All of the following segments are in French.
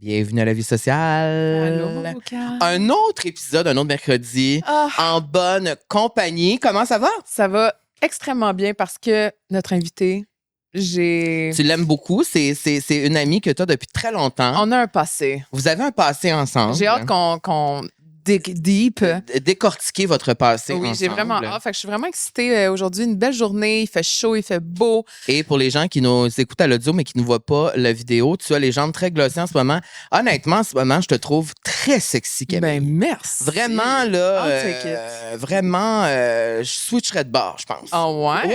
Bienvenue à la vie Allô, sociale. Boca. Un autre épisode, un autre mercredi, Ah, en bonne compagnie. Comment ça va? ça va extrêmement bien parce que notre invité, Tu l'aimes beaucoup. C'est une amie que tu as depuis très longtemps. on a un passé. Vous avez un passé ensemble. J'ai hâte qu'on dig deep. Décortiquer votre passé Oui, j'ai ensemble. vraiment hâte. Fait que je suis vraiment excitée. Aujourd'hui, une belle journée. Il fait chaud, il fait beau. Et pour les gens qui nous écoutent à l'audio mais qui ne voient pas la vidéo, tu as les jambes très glossées en ce moment. Honnêtement, en ce moment, je te trouve très sexy, Camille. Ben, merci. Vraiment, là, I'll take it. vraiment, je switcherais de bord, je pense. Ah ouais?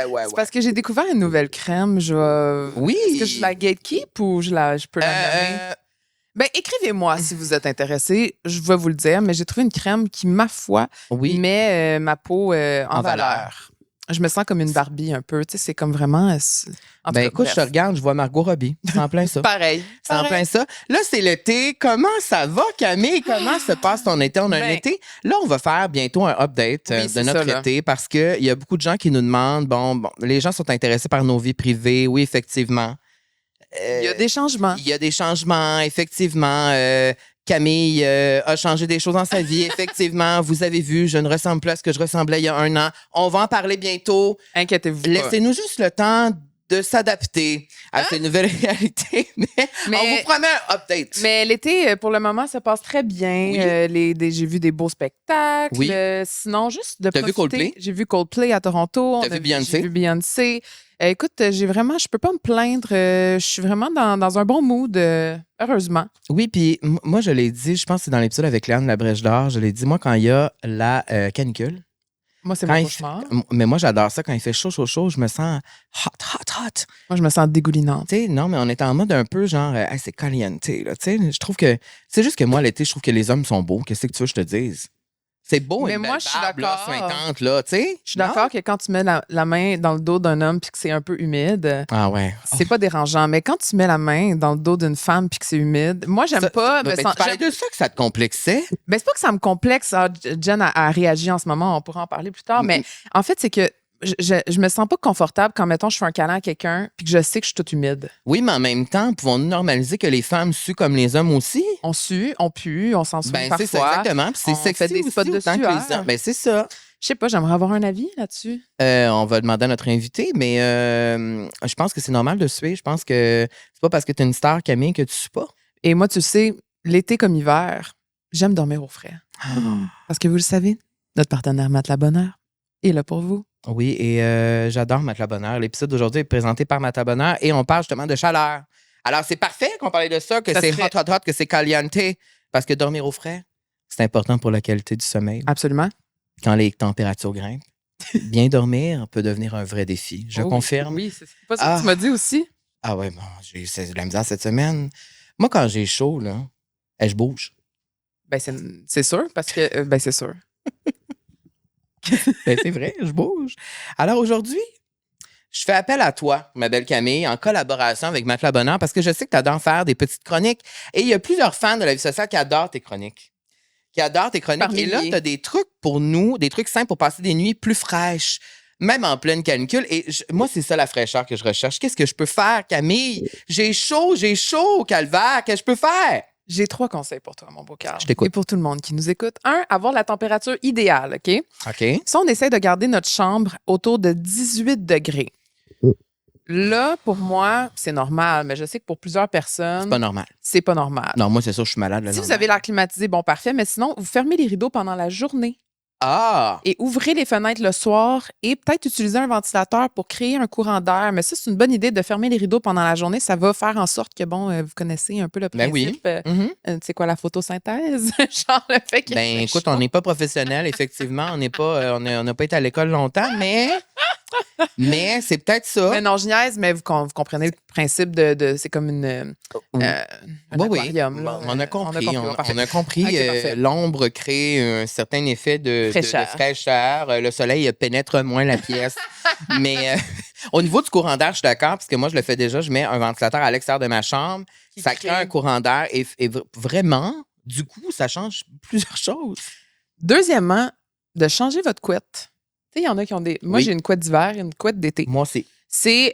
Ouais. C'est parce que j'ai découvert une nouvelle crème. Oui. Est-ce que je la gatekeep ou je peux la nommer? Ben, écrivez-moi si vous êtes intéressé. Je vais vous le dire, mais j'ai trouvé une crème qui, ma foi, Oui. met ma peau en En valeur. Je me sens comme une Barbie un peu. Tu sais, c'est comme vraiment. En tout Ben cas, écoute, je te bref. regarde, je vois Margot Robbie. C'est en plein ça. Pareil. C'est en plein ça. Là, c'est l'été. Comment ça va, Camille? Comment se passe ton été? On a un Ben- été. Là, on va faire bientôt un update Oui, de c'est notre ça, là. été parce qu'il y a beaucoup de gens qui nous demandent, bon, les gens sont intéressés par nos vies privées. Oui, effectivement. Il y a des changements. Il y a des changements, effectivement. Camille a changé des choses dans sa vie. Effectivement, vous avez vu, je ne ressemble plus à ce que je ressemblais il y a un an. On va en parler bientôt. Inquiétez-vous pas. Laissez-nous juste le temps de s'adapter à ces nouvelles réalités. Mais on vous promet un update. Mais l'été, pour le moment, ça passe très bien. Oui. J'ai vu des beaux spectacles. Oui. Sinon, juste de T'as vu profiter. Coldplay? J'ai vu Coldplay à Toronto. T'as vu Beyoncé? J'ai vu Beyoncé. Écoute, je peux pas me plaindre. Je suis vraiment dans un bon mood, heureusement. Oui, puis moi, je l'ai dit, je pense que c'est dans l'épisode avec Léane Labrèche d'Or, je l'ai dit, moi, quand il y a la canicule. Moi, c'est Quand mon il cauchemar. Mais moi, j'adore ça. Quand il fait chaud, je me sens hot. Moi, je me sens dégoulinante. Tu sais, non, mais on est en mode un peu genre, hey, c'est caliente, là. Tu sais, je trouve que, c'est juste que moi, l'été, je trouve que les hommes sont beaux. Qu'est-ce que tu veux que je te dise? C'est beau, Mais une moi, belle je suis barbe, là, d'accord. suintante, là, tu sais. Je suis d'accord que quand tu mets la main dans le dos d'un homme puis que c'est un peu humide, Ah ouais. c'est pas dérangeant. Mais quand tu mets la main dans le dos d'une femme puis que c'est humide, moi, j'aime pas. Tu parlais de ça que ça te complexait? Ben, c'est pas que ça me complexe. Jen a réagi en ce moment, on pourra en parler plus tard. Mais en fait, c'est que je me sens pas confortable quand, mettons, je fais un câlin à quelqu'un puis que je sais que je suis toute humide. Oui, mais en même temps, pouvons-nous normaliser que les femmes suent comme les hommes aussi? On sue, on pue, on s'en souvient Ben, parfois. c'est ça, exactement. Puis c'est On sexy fait des aussi, spots de autant que les sueur. hommes. Ben, c'est ça. Je sais pas, j'aimerais avoir un avis là-dessus. On va demander à notre invité, mais je pense que c'est normal de suer. Je pense que c'est pas parce que tu es une star, Camille, que tu sues pas. Et moi, tu sais, l'été comme hiver, j'aime dormir au frais. Parce que vous le savez, notre partenaire Matelas Bonheur est là pour vous. Oui, et j'adore Matelas Bonheur. L'épisode d'aujourd'hui est présenté par Matelas Bonheur et on parle justement de chaleur. Alors, c'est parfait qu'on parlait de ça, que Ça c'est serait- hot, que c'est caliente, parce que dormir au frais, c'est important pour la qualité du sommeil. Absolument. Quand les températures grimpent, bien dormir peut devenir un vrai défi. Je Oh, confirme. Oui, c'est pas ça que tu m'as dit aussi. Ah ouais, bon, j'ai eu de la misère cette semaine. Moi, quand j'ai chaud, là, je bouge. Ben, c'est sûr, parce que. Ben, c'est sûr. Ben, c'est vrai, je bouge. Alors aujourd'hui, je fais appel à toi, ma belle Camille, en collaboration avec Matelas Bonheur, parce que je sais que tu adores faire des petites chroniques. Et il y a plusieurs fans de la vie sociale qui adorent tes chroniques. Par Et là, milliers. tu as des trucs pour nous, des trucs simples pour passer des nuits plus fraîches, même en pleine canicule. Et moi, c'est ça la fraîcheur que je recherche. Qu'est-ce que je peux faire, Camille? J'ai chaud, calvaire. Qu'est-ce que je peux faire? J'ai 3 conseils pour toi, mon beau cœur. Je t'écoute. Et pour tout le monde qui nous écoute. 1, avoir la température idéale, OK? OK. Si on essaie de garder notre chambre autour de 18 degrés, là, pour moi, c'est normal, mais je sais que pour plusieurs personnes, C'est pas normal. c'est pas normal. Non, moi, c'est sûr, je suis malade. le Si vous lendemain. avez l'air climatisé, bon, parfait, mais sinon, vous fermez les rideaux pendant la journée Ah! et ouvrez les fenêtres le soir et peut-être utiliser un ventilateur pour créer un courant d'air. Mais ça, c'est une bonne idée de fermer les rideaux pendant la journée. Ça va faire en sorte que, bon, vous connaissez un peu le Ben principe. oui. Mhm. C'est quoi la photosynthèse? Genre le fait qu'il Ben fait écoute, chaud. on n'est pas professionnel, effectivement. On n'est pas, on n'a pas été à l'école longtemps, mais c'est peut-être ça. Mais non, je niaise, mais vous comprenez le principe de c'est comme un Oui. aquarium. là. On a compris. Parfait. On a compris. Ok, parfait. L'ombre crée un certain effet de Fraîcheur. fraîcheur. Le soleil pénètre moins la pièce. Mais au niveau du courant d'air, je suis d'accord, parce que moi, je le fais déjà. Je mets un ventilateur à l'extérieur de ma chambre. Qui Ça crée crée- un courant d'air. Et vraiment, du coup, ça change plusieurs choses. Deuxièmement, de changer votre couette. Tu sais, il y en a qui ont des. Moi, Oui. j'ai une couette d'hiver et une couette d'été. Moi aussi. C'est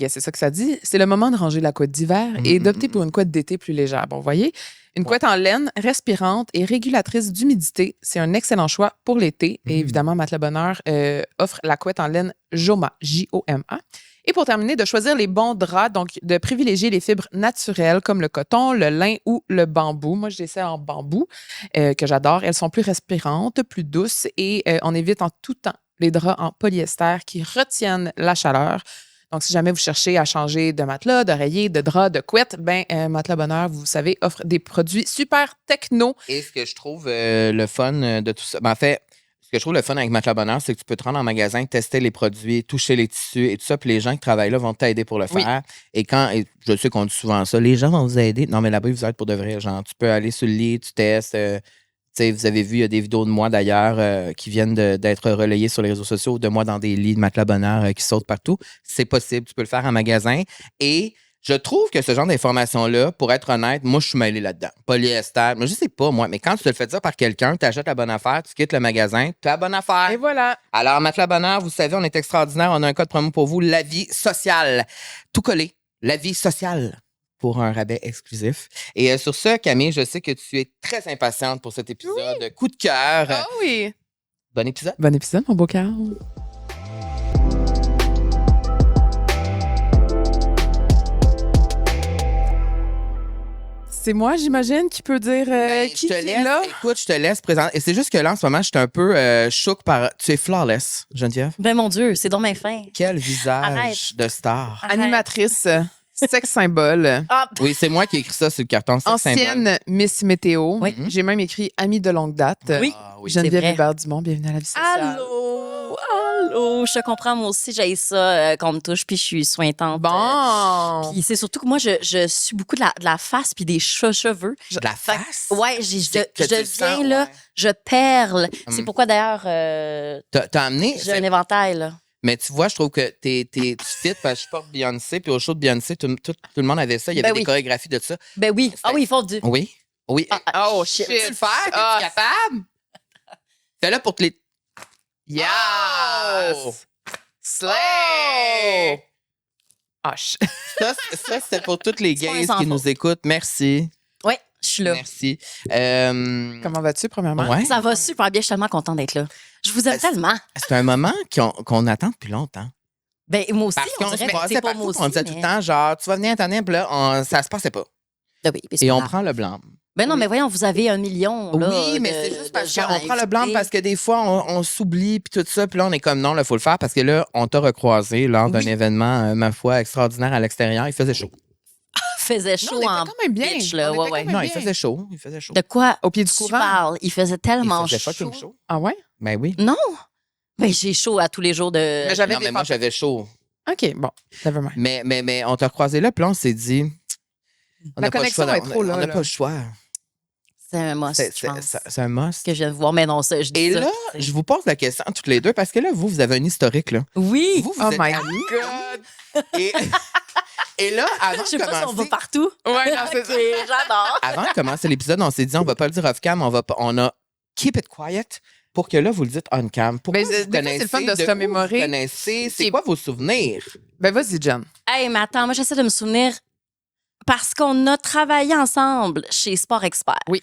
c'est ça que ça dit. C'est le moment de ranger la couette d'hiver et d'opter pour une couette d'été plus légère. Bon, vous voyez, une couette en laine, respirante et régulatrice d'humidité, c'est un excellent choix pour l'été. Et évidemment, Matelas Bonheur offre la couette en laine Joma, Joma. Et pour terminer, de choisir les bons draps, donc de privilégier les fibres naturelles comme le coton, le lin ou le bambou. Moi, j'ai ça en bambou que j'adore. Elles sont plus respirantes, plus douces et on évite en tout temps les draps en polyester qui retiennent la chaleur. Donc, si jamais vous cherchez à changer de matelas, d'oreiller, de drap, de couette, Matelas Bonheur, vous savez, offre des produits super techno. Et ce que je trouve le fun de tout ça, en fait, ce que je trouve le fun avec Matelas Bonheur, c'est que tu peux te rendre en magasin, tester les produits, toucher les tissus et tout ça, puis les gens qui travaillent là vont t'aider pour le faire. Et je sais qu'on dit souvent ça, les gens vont vous aider. Non, mais là-bas, ils vous aident pour de vrai. Genre, tu peux aller sur le lit, tu testes. Vous avez vu, il y a des vidéos de moi d'ailleurs qui viennent d'être relayées sur les réseaux sociaux, de moi dans des lits de Matelas Bonheur qui sautent partout. C'est possible, tu peux le faire en magasin. Et je trouve que ce genre d'informations-là, pour être honnête, moi, je suis mêlé là-dedans. Polyester, mais je sais pas, moi, mais quand tu te le fais dire par quelqu'un, tu achètes la bonne affaire, tu quittes le magasin, tu as la bonne affaire. Et voilà. Alors, Matelas Bonheur, vous savez, on est extraordinaire. On a un code promo pour vous, La Vie Sociale. Tout collé, La Vie Sociale, pour un rabais exclusif. Et sur ce, Camille, je sais que tu es très impatiente pour cet épisode. Coup de cœur. Ah oui. Bon épisode. Bon épisode, mon beau Carl. C'est moi, j'imagine, qui peut dire qui est là. Écoute, je te laisse présenter. Et c'est juste que là, en ce moment, je suis un peu choquée par... Tu es flawless, Geneviève. Ben mon Dieu, c'est donc bien fin. Quel visage Arrête. de star. Arrête. Animatrice, sex symbole. Ah, Oui, c'est moi qui ai écrit ça sur le carton. Sex symbole. Ancienne Miss Météo. Oui. J'ai même écrit amie de longue date. Oui. Ah, oui. Geneviève c'est vrai. Hébert-Dumont, bienvenue à La Vie Sociale. Allô, je te comprends, moi aussi, j'ai ça qu'on me touche, puis je suis sointante. Bon. Puis c'est surtout que moi, je suis beaucoup de la face puis des cheveux. De la face? Ouais, Que je tu le viens sens, là, ouais. je perle. C'est Hum. pourquoi d'ailleurs, T'as amené... j'ai un éventail, là. Mais tu vois, je trouve que tu fit parce que je porte Beyoncé, puis au show de Beyoncé, tout le monde avait ça. Il y avait Ben des oui. chorégraphies de ça. Ben oui. Ah oui, il faut du. Oui. Oui. Oh, Peux-tu shit. le faire? T'es-tu Ah. capable? Fais-le pour que les... Yes! Oh! Slay! Ah, Ça, c'était pour toutes les C'est pas un gays sans qui faute. nous écoutent. Merci. Oui, je suis là. Merci. Comment vas-tu, premièrement? Ouais. Ça va super bien, je suis tellement contente d'être là. Je vous aime C'est- tellement. C'est un moment qu'on attend depuis longtemps. Ben moi aussi, Parce on qu'on se dirait que passait c'est pas partout, moi aussi. on disait tout mais- le temps, genre, tu vas venir t'année, puis là, ça se passait pas. Ah oui, puis c'est Et pas on grave. prend le blanc. Ben non, mais voyons, vous avez 1 million. Là, Oui, mais de- c'est juste de parce gens qu'on à prend le blanc inviter. parce que des fois, on s'oublie puis tout ça. Puis là, on est comme non, il faut le faire parce que là, on t'a recroisé lors d'un Oui. événement, ma foi, extraordinaire à l'extérieur. Il faisait chaud. Faisait chaud on en était quand même bien. bitch, là. On Ouais, était ouais. quand même Non, bien. il faisait chaud. Il faisait chaud. De quoi Au pied du tu courant? parles? Il faisait Il tellement faisait chaud. fucking chaud. Ah ouais? Ben oui. Non? Ben j'ai chaud à tous les jours de... Mais j'avais Non, des mais moi, j'avais chaud. OK, bon. Never mind. Mais on t'a recroisé là, puis là, on s'est dit. On La n'a pas le connexion choix. est trop là, On n'a là. pas le choix. C'est un must, je pense. C'est un must. Que je viens de voir, mais non, ça, je dis Et ça. là, je vous pose la question toutes les deux parce que là, vous avez un historique, là. Oui! Vous Oh êtes my amis. God! Et là, avant Je sais de pas si on va commencer... partout. Ouais, non, c'est Ok, ça. j'adore. Avant de commencer l'épisode, on s'est dit, on va pas le dire off-cam, on a keep it quiet pour que là, vous le dites on-cam. Pourquoi Mais vous des fois, c'est le fun de se où remémorer. Vous connaissez, c'est Et- quoi vos souvenirs? Ben, vas-y, Jen. Hey, mais attends, moi, j'essaie de me souvenir parce qu'on a travaillé ensemble chez Sport Expert. Oui.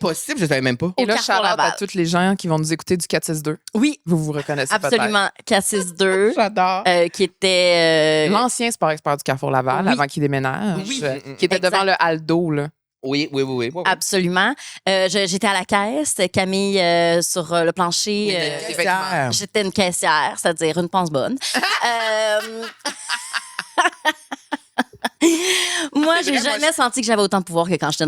Impossible, je savais même pas. Et Au là, Carrefour shout-out à Laval. tous les gens qui vont nous écouter du 462. Oui, Vous vous reconnaissez absolument. Cassis2, J'adore. qui était... L'ancien sport expert du Carrefour Laval, Oui. avant qu'il déménage. Oui. Qui était Exact. devant le Aldo, là. Oui. Absolument. J'étais à la caisse, Camille sur le plancher. Oui, caissière. J'étais une caissière, c'est-à-dire une pense bonne. Moi, C'est j'ai vrai, moi, jamais senti que j'avais autant de pouvoir que quand j'étais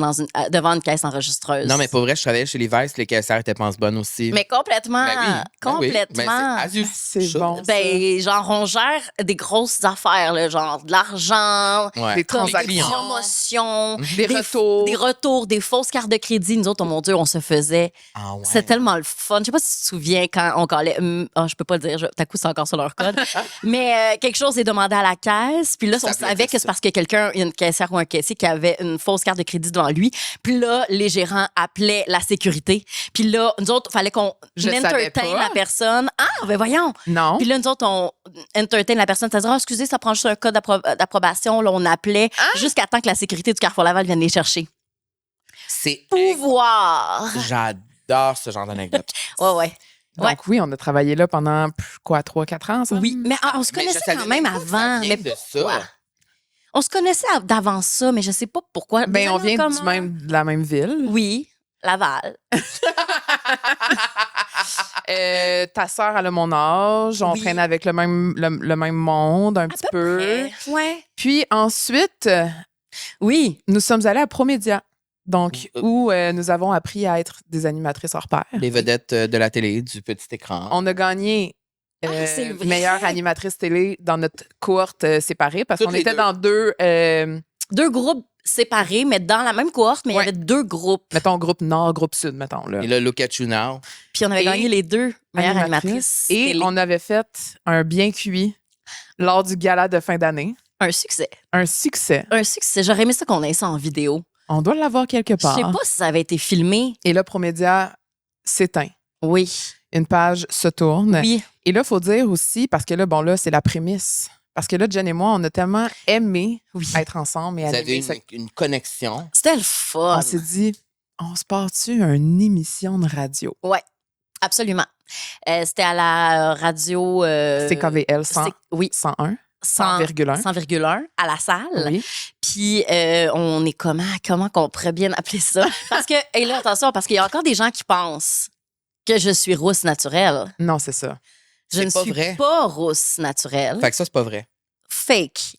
devant une caisse enregistreuse. Non, mais pour vrai, je travaillais chez Levi's, les caissières étaient pense bonnes aussi. Mais complètement. Ben oui, ben oui. Complètement. Ben, c'est- C'est should. bon. Ben, genre, on gère des grosses affaires, là, genre de l'argent, Ouais. Des comme des transactions. promotions, Des retours. des retours, des fausses cartes de crédit. Nous autres, oh mon Dieu, on se faisait. Ah ouais. C'est tellement le fun. Je sais pas si tu te souviens quand on collait. Je peux pas le dire, t'as coup, c'est encore sur leur code. Mais quelque chose est demandé à la caisse. Puis là, Ça on veut savait dire que c'est ça. parce que quelqu'un, une caissière caissière ou un caissier qui avait une fausse carte de crédit devant lui. Puis là, les gérants appelaient la sécurité. Puis là, nous autres, il fallait qu'on Je savais entertain pas. la personne. Ah, ben voyons! Non. Puis là, nous autres, on entertain la personne. Ça dit, excusez, ça prend juste un code d'approbation. Là, on appelait jusqu'à temps que la sécurité du Carrefour Laval vienne les chercher. C'est Pouvoir! J'adore ce genre d'anecdote. Ouais. Donc oui, on a travaillé là pendant, 3-4 ans, ça? Oui, mais on se Mais je connaissait savais quand même pas que ça avant. vient Mais de pourquoi? ça. On se connaissait d'avant ça, mais je sais pas pourquoi. Ben, Des on années vient en de commun. la même ville. Oui, Laval. Ta sœur, elle a mon âge. On Oui. traînait avec le même monde un petit peu. Près. Ouais. Puis ensuite, Oui. nous sommes allés à Promédia. Donc, où nous avons appris à être des animatrices hors pair. Les vedettes de la télé, du petit écran. On a gagné c'est vrai. meilleure animatrice télé dans notre cohorte séparée parce Toutes qu'on les était deux. dans deux, Deux groupes séparés, mais dans la même cohorte, mais il y Ouais. avait deux groupes. mettons, groupe Nord, groupe Sud, mettons. Là. Et là, look at you now. Puis on avait Et gagné les deux meilleures animatrices. Et télé. on avait fait un bien cuit lors du gala de fin d'année. Un succès. Un succès. Un succès. J'aurais aimé ça qu'on ait ça en vidéo. On doit l'avoir quelque Je part. sais pas si ça avait été filmé. Et là, Promédia s'éteint. Oui. Une page se tourne. Oui. Et là, il faut dire aussi, parce que là, bon, là, c'est la prémisse. Parce que là, Jen et moi, on a tellement aimé Oui. être ensemble et Vous avez animer. Ça- une connexion. C'était le fun. On s'est dit, on se part-tu une émission de radio? Ouais. Absolument. C'était à la radio. CKVL 100, Oui. 101, 100,1 100,1. 100,1 à la salle. Oui. Puis on est comment qu'on pourrait bien appeler ça? Parce que, et là, attention, parce qu'il y a encore des gens qui pensent que je suis rousse naturelle. Non, c'est ça. Je C'est ne pas suis vrai. pas rousse naturelle. Fait que ça, c'est pas vrai. Fake.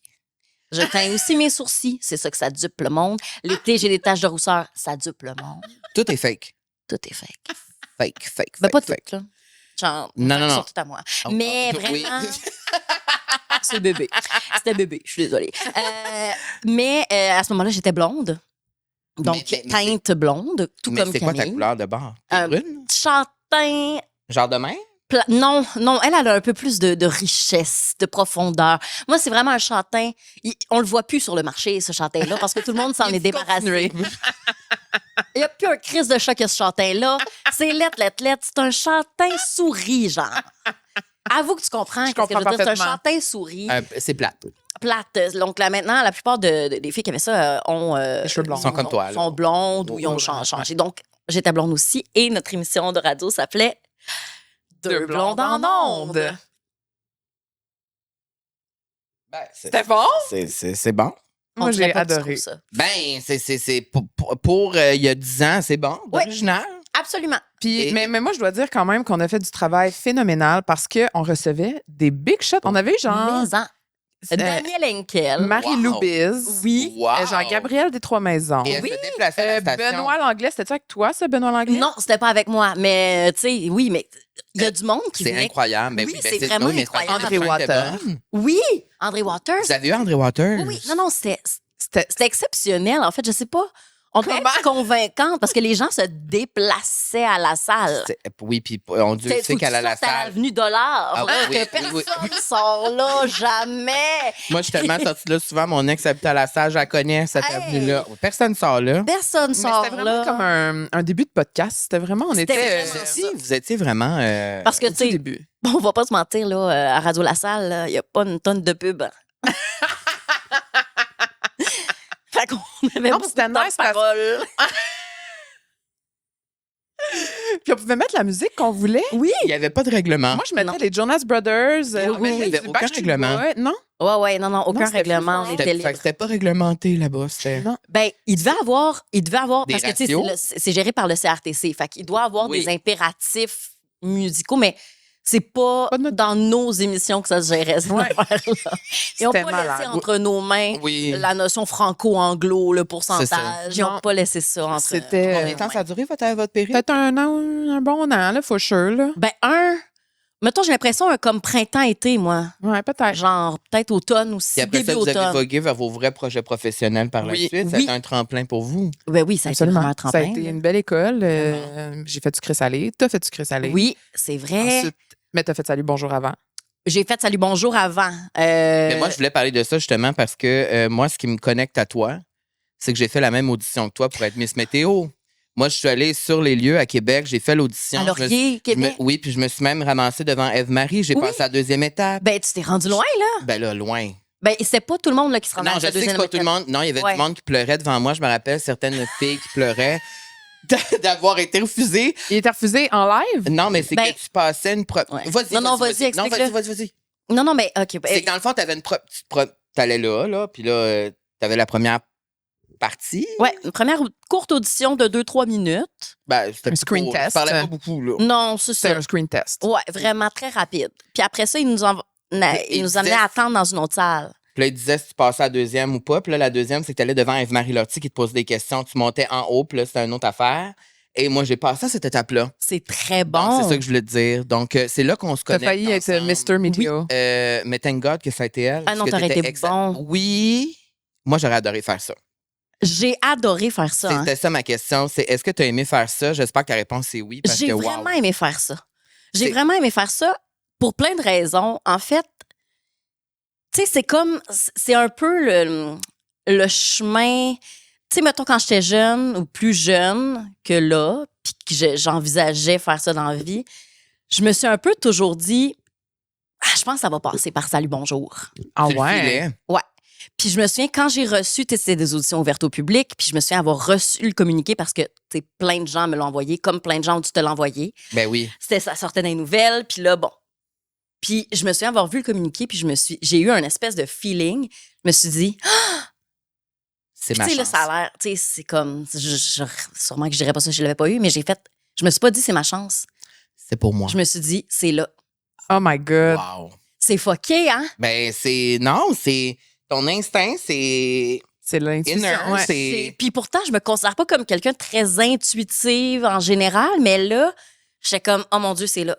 Je teins aussi mes sourcils. C'est ça que ça dupe le monde. L'été, j'ai des taches de rousseur. Ça dupe le monde. Tout est fake. Tout est fake. Fake. Ben, pas fake. tout, là. Genre, Non. surtout à moi. Oh, Mais oui. vraiment, c'est bébé. C'était bébé, je suis désolée. Mais à ce moment-là, j'étais blonde. Donc, Mais teinte blonde, tout Mais comme c'est quoi ta Camille. couleur de bord? T'es Euh, brune? Châtain. Genre de même? Non, elle a un peu plus de richesse, de profondeur. Moi, c'est vraiment un châtain. On le voit plus sur le marché, ce châtain-là, parce que tout le monde s'en est débarrassé. Il n'y a plus un crise de chat que ce châtain-là. C'est lettre. C'est un châtain souris, genre. Avoue que tu comprends. Je qu'est-ce que comprends veux dire. C'est un parfaitement. châtain souris, C'est plate. plate. Donc là, maintenant, la plupart des filles qui avaient ça ont... Les cheveux blonds. Ils sont comme toi, là. sont blondes ou ils ont Ouais. changé. Donc, j'étais blonde aussi. Et notre émission de radio s'appelait Deux blondes en ondes. Ben, C'était bon? C'est bon. On Moi, dirait j'ai pas que tu adoré. trouves ça. Ben, c'est pour il y a 10 ans, c'est bon. Oui. Original. Absolument. Puis, Et- mais moi, je dois dire quand même qu'on a fait du travail phénoménal parce qu'on recevait des big shots. On avait eu genre Mais Daniel Henkel. Marie-Lou Wow. Biz, Oui. Wow. Jean-Gabriel des Trois-Maisons, Et elle se déplaçait à la station. Benoît Langlais. C'était-tu avec toi, ça, Benoît Langlais? Non, c'était pas avec moi. Mais, tu sais, oui, mais il y a du monde qui C'est venait. incroyable. Ben Oui, ben, c'est vraiment mais incroyable. parce que André la chanson était Waters. bonne. Oui, André Waters. Vous avez eu André Waters? Oui, non, c'était C'était exceptionnel. En fait, je sais pas. On devait être convaincante parce que les gens se déplaçaient à la salle. Oui, puis on Dieu Faut sait que qu'elle tu a la sortes à salle. l'avenue Dollard. Ah oui, que oui, personne oui. sort là, jamais. Moi, je suis tellement sortie là souvent. Mon ex habitait à la salle. Je la connais, cette Hey! avenue-là. Personne sort là. Personne mais sort c'était vraiment là. comme un début de podcast. C'était vraiment, on C'était était vraiment Vous étiez vraiment... Parce que, au tu tout sais, début. on va pas se mentir, là, à Radio La Salle, il n'y a pas une tonne de pub. Fait qu'on avait Non, beaucoup c'était de temps de nice parce- parole. Puis on pouvait mettre la musique qu'on voulait. Oui. Il n'y avait pas de règlement. Moi, je mettais Non. les Jonas Brothers. oui, il y avait du aucun Backstreet règlement. Boys. Non? Ouais, non, aucun c'était règlement. plus On fort. était Fait que libre. c'était pas réglementé là-bas. C'était... Non. Ben, il devait avoir Des parce que, tu sais, ratios? c'est géré par le CRTC. Fait qu'il doit avoir Oui. des impératifs musicaux, mais c'est pas Pas de notre- dans nos émissions que ça se gérait, cette Ouais. affaire-là. Ils n'ont C'était pas malade. laissé entre nos mains Oui. la notion franco-anglo, le C'est pourcentage. ça. Ils n'ont Non. pas laissé ça entre C'était- Combien de temps ça a duré, votre période? Peut-être un bon an, là, for sure, là. Ben, mettons, j'ai l'impression comme printemps-été, moi. Ouais, peut-être. Genre, peut-être automne Puis aussi, après début ça, vous avez automne. vogué vers vos vrais projets professionnels par la Oui, suite. Ça a oui. été un tremplin pour vous. Ben oui, ça a été vraiment un Ça a tremplin. été une belle école. J'ai fait du Chris Salé. T'as fait du Chris Salé. Oui, c'est vrai. Ensuite, mais t'as fait Salut, bonjour avant. J'ai fait Salut Bonjour avant. Mais moi, je voulais parler de ça justement parce que moi, ce qui me connecte à toi, c'est que j'ai fait la même audition que toi pour être Miss Météo. Moi, je suis allée sur les lieux à Québec, j'ai fait l'audition. À Laurier, Québec. Oui, puis je me suis même ramassée devant Ève-Marie. J'ai Oui. passé à la deuxième étape. Ben, tu t'es rendu loin, là. Ben là, loin. Ben, c'est pas tout le monde là, qui se rendait Non, à je la sais que c'est deuxième pas tout le étape. monde. Non, il y avait Ouais. du monde qui pleurait devant moi. Je me rappelle certaines filles qui pleuraient d'avoir été refusées. Il était refusé en live? Non, mais c'est Ben, que tu passais une preuve. ouais. Vas-y, Non, vas-y, explique-le. vas-y. Non, mais OK. C'est que dans le fond, t'avais une t'allais là, puis là, t'avais la première partie. Ouais, une première courte audition de 2-3 minutes. Ben, c'était Un screen court. test. Je parlais pas beaucoup, là. Non, c'est C'est ça. un screen test. Ouais, vraiment très rapide. Puis après ça, il nous amenait disait- à attendre dans une autre salle. Puis là, il disait si tu passais à la deuxième ou pas. Puis là, la deuxième, c'est que t'allais devant Ève-Marie Lotti qui te posait des questions. Tu montais en haut, puis là, c'était une autre affaire. Et moi, j'ai passé à cette étape-là. C'est très Donc, bon. c'est ça que je voulais te dire. Donc, c'est là qu'on se T'as connecte failli être ensemble. Mr. Météo. Mais thank God que ça a été elle. Ah non, parce que t'aurais t'étais été bon. Oui. Moi, j'aurais adoré faire ça. J'ai adoré faire ça. hein. C'était ça ma question. C'est est-ce que tu as aimé faire ça? J'espère que ta réponse est oui. Parce J'ai que, vraiment wow. aimé faire ça. J'ai C'est- vraiment aimé faire ça pour plein de raisons. En fait, tu sais, c'est un peu le chemin. Tu sais, mettons, quand j'étais jeune ou plus jeune que là, puis que j'envisageais faire ça dans la vie, je me suis un peu toujours dit, je pense que ça va passer par Salut Bonjour. Ah Tu le ouais? filais. Ouais. Puis je me souviens, quand j'ai reçu, tu sais, c'était des auditions ouvertes au public, puis je me souviens avoir reçu le communiqué parce que, tu sais, plein de gens me l'ont envoyé, comme plein de gens ont dû te l'envoyer. Ben oui. Ça sortait dans les nouvelles, puis là, bon. Puis je me souviens avoir vu le communiqué, puis j'ai eu un espèce de feeling. Je me suis dit, C'est tu ma sais, là, chance. ça a l'air, tu sais, c'est comme, sûrement que je dirais pas ça si je l'avais pas eu, mais je me suis pas dit, c'est ma chance. C'est pour moi. Je me suis dit, c'est là. Oh my God. Wow. C'est fucké, hein? Ben, c'est ton instinct, c'est C'est l'intuition. inner. Ouais. Puis pourtant, je me considère pas comme quelqu'un de très intuitive en général, mais là, j'étais comme, oh mon Dieu, c'est là.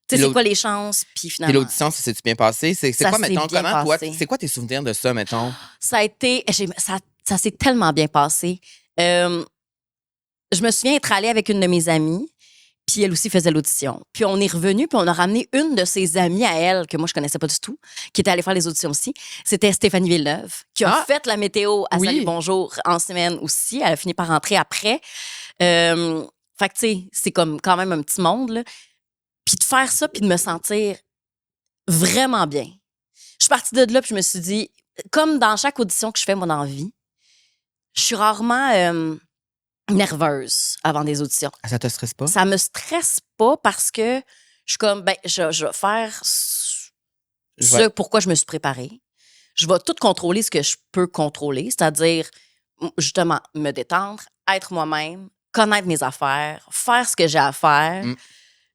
Tu sais, Puis c'est quoi les chances? Puis Puis finalement, l'audition, ça s'est bien passé. C'est Ça quoi, s'est mettons, bien comment toi, passé. c'est quoi tes souvenirs de ça, mettons? ça a été, ça s'est tellement bien passé. Je me souviens être allée avec une de mes amies, puis elle aussi faisait l'audition. Puis on est revenu, puis on a ramené une de ses amies à elle, que moi je connaissais pas du tout, qui était allée faire les auditions aussi. C'était Stéphanie Villeneuve, qui a Ah! fait la météo à Oui. Salut Bonjour en semaine aussi. Elle a fini par rentrer après. Fait que tu sais, c'est comme quand même un petit monde, là. Puis de faire ça, puis de me sentir vraiment bien. Je suis partie de là, puis je me suis dit, comme dans chaque audition que je fais, moi, dans la vie, je suis rarement nerveuse avant des auditions. Ah, ça te stresse pas? Ça me stresse pas parce que je suis comme, ben, je vais faire Je vais- pourquoi je me suis préparée. Je vais tout contrôler ce que je peux contrôler, c'est-à-dire, justement, me détendre, être moi-même, connaître mes affaires, faire ce que j'ai à faire. Mm.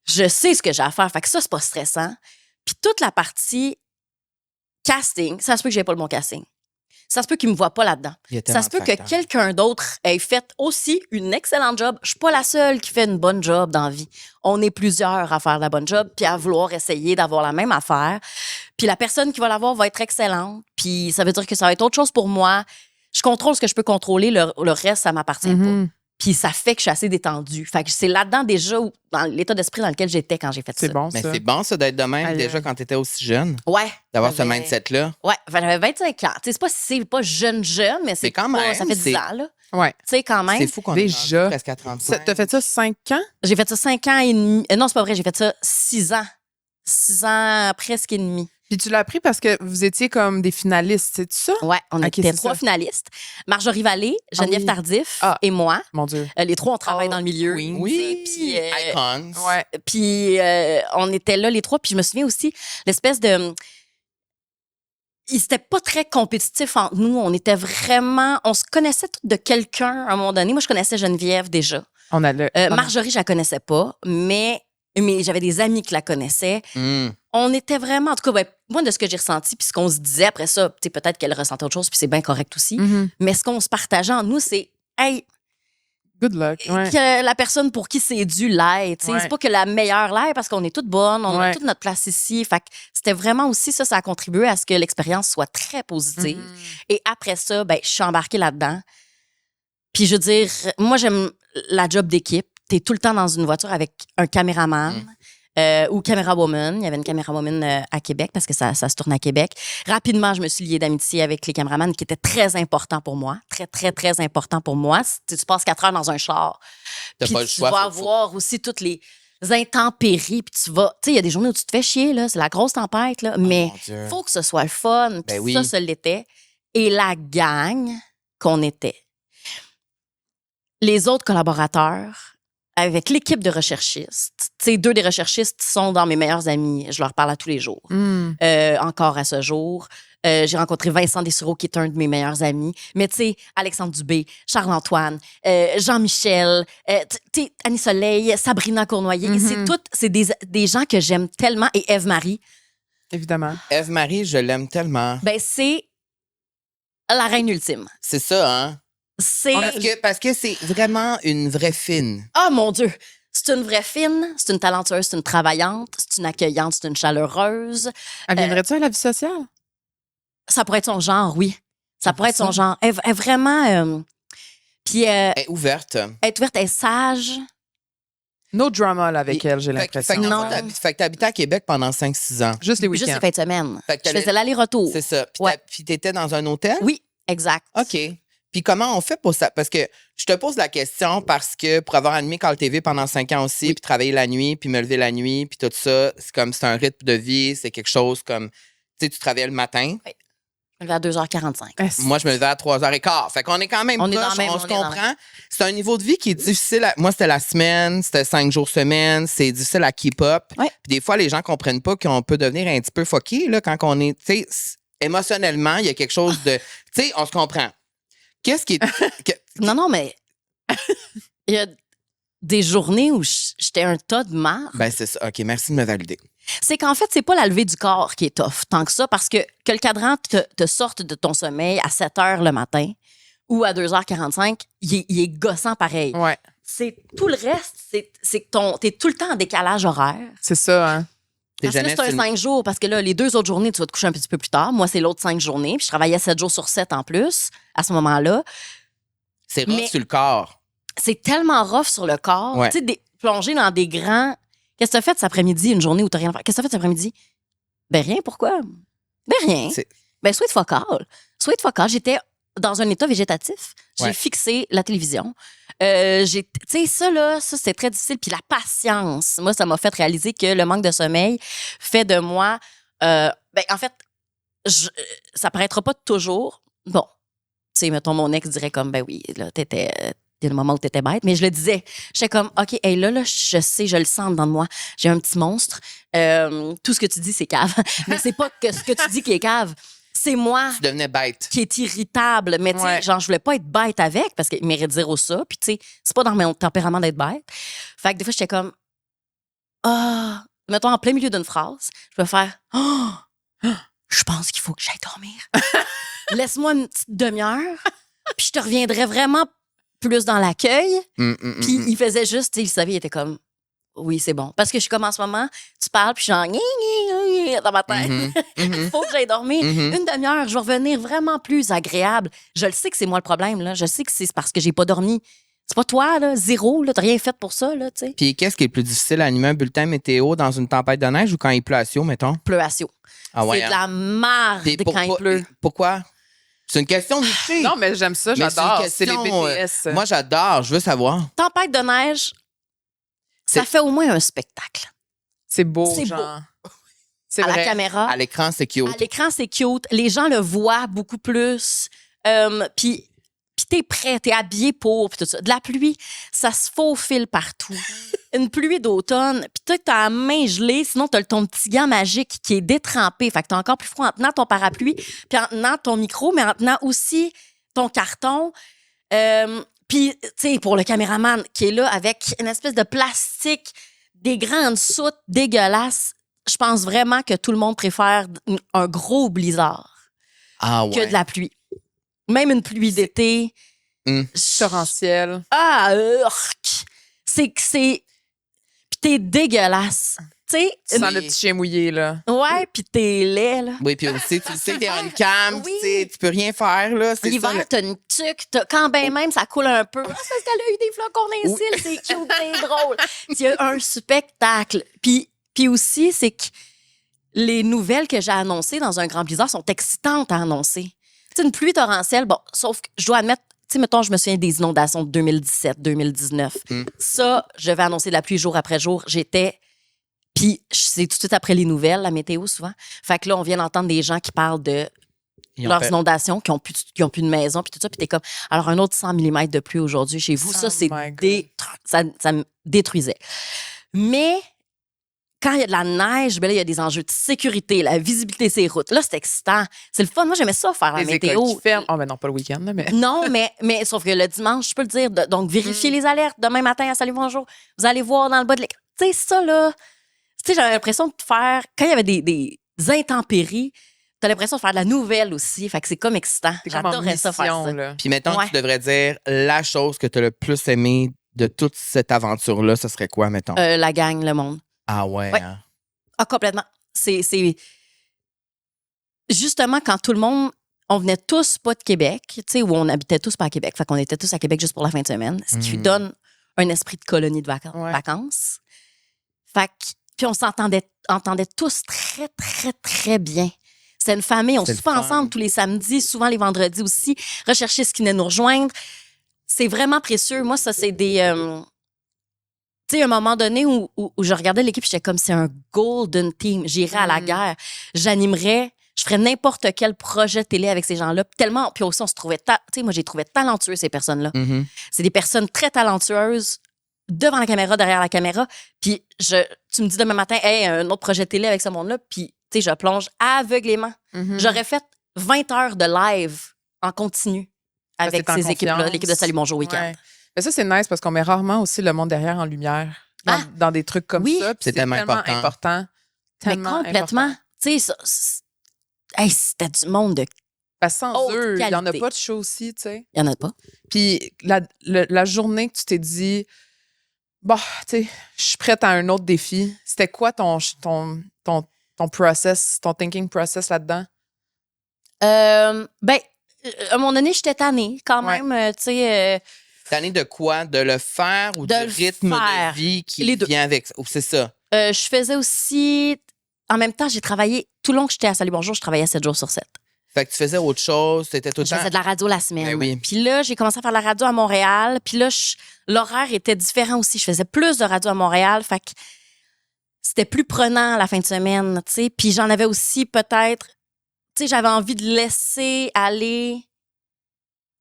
Je sais ce que j'ai à faire. Fait que ça, c'est pas stressant. Puis toute la partie casting, ça se peut que j'ai pas le bon casting. Ça se peut qu'ils me voient pas là-dedans. Il y a Ça tellement se de peut que facteurs. quelqu'un d'autre ait fait aussi une excellente job. Je suis pas la seule qui fait une bonne job dans la vie. On est plusieurs à faire la bonne job puis à vouloir essayer d'avoir la même affaire. Puis la personne qui va l'avoir va être excellente. Puis ça veut dire que ça va être autre chose pour moi. Je contrôle ce que je peux contrôler. Le reste, ça m'appartient pas. Mhm. Puis ça fait que je suis assez détendue. Fait que c'est là-dedans déjà, dans l'état d'esprit dans lequel j'étais quand j'ai fait ça. C'est bon, Mais ça. c'est bon, ça, d'être de même, Aïe, déjà, aïe. quand t'étais aussi jeune, Ouais. d'avoir ce J'avais- mindset-là. Ouais, j'avais 25 ans. Tu sais, c'est pas jeune, mais c'est Mais quand pas- même, ça fait 10 c'est- ans, là. Ouais. Tu sais, quand même. C'est fou qu'on Déjà. est presque à 35. T'as fait ça 5 ans? J'ai fait ça 5 ans et demi. Non, c'est pas vrai, j'ai fait ça 6 ans. 6 ans, presque et demi. Puis tu l'as appris parce que vous étiez comme des finalistes, c'est ça? Ouais, on Ok, était c'est 3 ça. finalistes. Marjorie Vallée, Geneviève oui. Tardif Ah. et moi. Mon Dieu. Les 3, on travaille Oh, dans le milieu. queen. Oui, tu sais, Puis, icons. Ouais. puis on était là, les 3. Puis je me souviens aussi, l'espèce de... C'était pas très compétitif entre nous. On était vraiment... On se connaissait toutes de quelqu'un à un moment donné. Moi, je connaissais Geneviève déjà. On a le. Marjorie, je la connaissais pas, mais j'avais des amis qui la connaissaient. Mm. On était vraiment, en tout cas, ben, moi, de ce que j'ai ressenti, puis ce qu'on se disait après ça, tu sais, peut-être qu'elle ressentait autre chose, puis c'est bien correct aussi. Mhm. Mais ce qu'on se partageait entre nous, c'est, hey, Good luck. Ouais. que la personne pour qui c'est dû l'aide. Tu sais, Ouais. c'est pas que la meilleure l'aide parce qu'on est toutes bonnes, on a Ouais. toute notre place ici. Fait que c'était vraiment aussi ça a contribué à ce que l'expérience soit très positive. Mhm. Et après ça, ben, je suis embarquée là-dedans. Puis je veux dire, moi, j'aime la job d'équipe. T'es tout le temps dans une voiture avec un caméraman. ou Camera Woman. Il y avait une Camera Woman à Québec parce que ça se tourne à Québec. Rapidement, je me suis liée d'amitié avec les caméramans qui étaient très importants pour moi. Très, très, très importants pour moi. Tu passes 4 heures dans un char. Puis pas le choix, tu vas voir aussi toutes les intempéries. Puis tu vas... Tu sais, il y a des journées où tu te fais chier, là. C'est la grosse tempête, là. Mais mon Dieu. faut que ce soit le fun. Puis oui. ça l'était. Et la gang qu'on était. Les autres collaborateurs, avec l'équipe de recherchistes, tu sais, 2 des recherchistes sont dans mes meilleurs amis. Je leur parle à tous les jours. Encore à ce jour. J'ai rencontré Vincent Dessureau, qui est un de mes meilleurs amis. Mais tu sais, Alexandre Dubé, Charles-Antoine, Jean-Michel, Annie Soleil, Sabrina Cournoyer. C'est des gens que j'aime tellement. Et Ève-Marie. Évidemment. Ève-Marie, je l'aime tellement. Ben, c'est la reine ultime. C'est ça, hein? Parce que c'est vraiment une vraie fine. Ah, mon Dieu! C'est une vraie fine, c'est une talentueuse, c'est une travaillante, c'est une accueillante, c'est une chaleureuse. Elle viendrait-tu à la vie sociale? Ça pourrait être son genre, oui. Ça pourrait être son genre. Elle est vraiment... puis Elle est ouverte. elle est ouverte, elle est sage. No drama là, avec elle, j'ai l'impression. Non. Fait que t'habitais à Québec pendant 5-6 ans. Juste les Juste week-ends. les fins de semaine. Fait que Je faisais l'aller-retour. C'est ça. Puis Ouais. puis t'étais dans un hôtel? Oui, exact. OK. Puis comment on fait pour ça? Parce que je te pose la question parce que pour avoir animé Call TV pendant 5 ans aussi, puis travailler la nuit, puis me lever la nuit, puis tout ça, c'est un rythme de vie, c'est quelque chose comme... Tu sais, tu travaillais le matin. Je me levais à 2h45. Moi, je me levais à 3h15. Fait qu'on est quand même On est proche, dans le même- on on se est dans le- comprend. C'est un niveau de vie qui est difficile. Moi, c'était la semaine, c'était 5 jours semaine, c'est difficile à keep up. Ouais. Puis des fois, les gens comprennent pas qu'on peut devenir un petit peu fucké là, quand on est... Tu sais, émotionnellement, il y a quelque chose de... Tu sais, on se comprend. Qu'est-ce qui est... Non, mais il y a des journées où j'étais un tas de marre. Ben, c'est ça. OK, merci de me valider. C'est qu'en fait, c'est pas la levée du corps qui est tough tant que ça, parce que le cadran te sorte de ton sommeil à 7 h le matin ou à 2h45, il est gossant pareil. Ouais, C'est tout le reste, c'est que t'es tout le temps en décalage horaire. c'est ça, hein. Parce que là, c'est un 5 jours, parce que là, les 2 autres journées, tu vas te coucher un petit peu plus tard. Moi, c'est l'autre 5 journées, puis je travaillais 7 jours sur 7 en plus à ce moment-là. C'est rough Mais- sur le corps. C'est tellement rough sur le corps. Ouais. Tu sais, plonger dans des grands... Qu'est-ce que t'as fait cet après-midi, une journée où t'as rien à faire? Qu'est-ce que t'as fait cet après-midi? Ben rien, pourquoi? Ben rien. C'est- Ben sweet fuck all. Sweet fuck all. J'étais dans un état végétatif. J'ai Ouais. fixé la télévision. Tu sais, ça, c'est très difficile. Puis la patience, moi, ça m'a fait réaliser que le manque de sommeil fait de moi... ben, en fait, ça paraîtra pas toujours. Bon, tu sais, mettons, mon ex dirait comme, ben oui, là, t'étais... Il y a des moments où t'étais bête, mais je le disais. J'étais comme, OK, hey, là, je sais, je le sens dans moi. J'ai un petit monstre. Tout ce que tu dis, c'est cave. Mais c'est pas que ce que tu dis qui est cave. C'est moi Tu devenais bête. qui est irritable. Mais tu sais, Ouais. genre, je voulais pas être bête avec parce qu'il mérite zéro ça. Puis tu sais, c'est pas dans mon tempérament d'être bête. Fait que des fois, j'étais comme, mettons, en plein milieu d'une phrase, je peux faire, je pense qu'il faut que j'aille dormir. Laisse-moi une petite demi-heure, puis je te reviendrai vraiment plus dans l'accueil. Puis il faisait juste, tu sais, il savait, il était comme, oui, c'est bon. Parce que je suis comme en ce moment, tu parles, puis je suis en dans ma tête. Il faut que j'aille dormir. Une demi-heure, je vais revenir vraiment plus agréable. Je le sais que c'est moi le problème, là. Je sais que c'est parce que j'ai pas dormi. C'est pas toi, là, zéro, là. T'as rien fait pour ça, là, tu sais. Puis qu'est-ce qui est le plus difficile à animer un bulletin météo dans une tempête de neige ou quand il pleut à Sio, mettons? Pleuatio. Ah ouais, C'est de hein? la marde Puis quand il pleut. Pourquoi? C'est une question de nicher. Non, mais j'aime ça, Mais j'adore. une C'est les question, BTS. Moi, j'adore. Je veux savoir. Tempête de neige, ça C'est- fait au moins un spectacle. C'est beau, C'est genre. C'est À la vrai. caméra. À l'écran, c'est cute. À l'écran, c'est cute. Les gens le voient beaucoup plus. Puis t'es prêt, t'es habillé pour, puis tout ça. De la pluie, ça se faufile partout. Une pluie d'automne, puis toi, t'as la main gelée, sinon t'as ton petit gant magique qui est détrempé. Fait que t'as encore plus froid en tenant ton parapluie, puis en tenant ton micro, mais en tenant aussi ton carton. Puis, tu sais, pour le caméraman qui est là avec une espèce de plastique, des grandes soutes dégueulasses, je pense vraiment que tout le monde préfère un gros blizzard Ah ouais. que de la pluie. Même une pluie d'été. Torrentiel. Ah, urk! C'est que c'est... Puis t'es dégueulasse. Tu sais, Tu sens le petit chien mouillé, là. ouais, puis t'es laid, là. Oui, puis aussi, tu sais, t'es en cam, Oui. tu sais, tu peux rien faire, là. C'est ça, L'hiver, le- t'as une tuque, quand ben même ça coule un peu. Ah, c'est parce qu'elle a eu des flocons d'incils, c'est cute, c'est drôle. Il y a un spectacle. Puis Puis aussi, c'est que les nouvelles que j'ai annoncées dans un grand blizzard sont excitantes à annoncer. Tu sais, une pluie torrentielle, bon, sauf que je dois admettre, tu sais, mettons, je me souviens des inondations de 2017, 2019. Ça, je vais annoncer de la pluie jour après jour. Puis c'est tout de suite après les nouvelles, la météo, souvent. Fait que là, on vient d'entendre des gens qui parlent de leurs inondations, qui ont plus de maison, puis tout ça. Puis t'es comme, alors un autre 100 mm de pluie aujourd'hui chez vous. Ça, c'est ça me détruisait. Mais quand il y a de la neige, ben là, il y a des enjeux de sécurité, la visibilité sur les routes. Là, c'est excitant. C'est le fun. Moi, j'aimais ça faire la météo. Écoles qui ferment. Ben non, pas le week-end, là, mais... Non, mais sauf que le dimanche, je peux le dire. Donc, vérifiez les alertes. Demain matin, à Salut Bonjour, vous allez voir dans le bas de l'écran. Tu sais, ça, là... Tu sais, j'avais l'impression de faire... Quand il y avait des intempéries, t'as l'impression de faire de la nouvelle aussi. Fait que c'est comme excitant. J'adorais ça, faire ça. Là. Puis mettons, tu devrais dire la chose que tu as le plus aimé de toute cette aventure-là, ce serait quoi, mettons? La gang, le monde. Ah ouais. Hein? Ah, complètement. C'est... Justement, quand tout le monde... On venait tous pas de Québec, tu sais, où on habitait tous pas à Québec. Fait qu'on était tous à Québec juste pour la fin de semaine. Ce qui donne un esprit de colonie de vacances. Fait que... Puis on entendait tous très, très, très bien. C'était une famille, on soupait ensemble tous les samedis, souvent les vendredis aussi, rechercher ce qui venait nous rejoindre. C'est vraiment précieux. Moi, ça, c'est des... tu sais, à un moment donné où je regardais l'équipe, j'étais comme, c'est un golden team. J'irais à la guerre, j'animerais, je ferais n'importe quel projet télé avec ces gens-là. Tellement... Puis aussi, on se trouvait... Tu sais, moi, j'ai trouvé talentueux, ces personnes-là. C'est des personnes très talentueuses, devant la caméra, derrière la caméra. Puis tu me dis demain matin, hey, un autre projet télé avec ce monde-là, puis tu sais, je plonge aveuglément. J'aurais fait 20 heures de live en continu avec ces équipes-là, l'équipe de Salut Bonjour Week-end. Ouais. Mais ça, c'est nice parce qu'on met rarement aussi le monde derrière en lumière dans des trucs comme ça. C'est tellement important. Tellement complètement. Tu sais, c'était du monde de sans eux, il n'y en a pas de show aussi, tu sais. Il n'y en a pas. Puis la journée que tu t'es dit... Bon, tu sais, je suis prête à un autre défi. C'était quoi ton process, ton thinking process là-dedans? À un moment donné, j'étais tannée quand même, tu sais. Tannée de quoi? De le faire ou du rythme de vie qui vient avec ça? C'est ça? Je faisais aussi... En même temps, j'ai travaillé... Tout le long que j'étais à Salut Bonjour, je travaillais 7 jours sur 7. Fait que tu faisais autre chose, c'était tout le temps... Je faisais de la radio la semaine. Ben oui. Puis là, j'ai commencé à faire de la radio à Montréal. Puis là, l'horaire était différent aussi. Je faisais plus de radio à Montréal. Fait que c'était plus prenant la fin de semaine, tu sais. Puis j'en avais aussi peut-être... Tu sais, j'avais envie de laisser aller...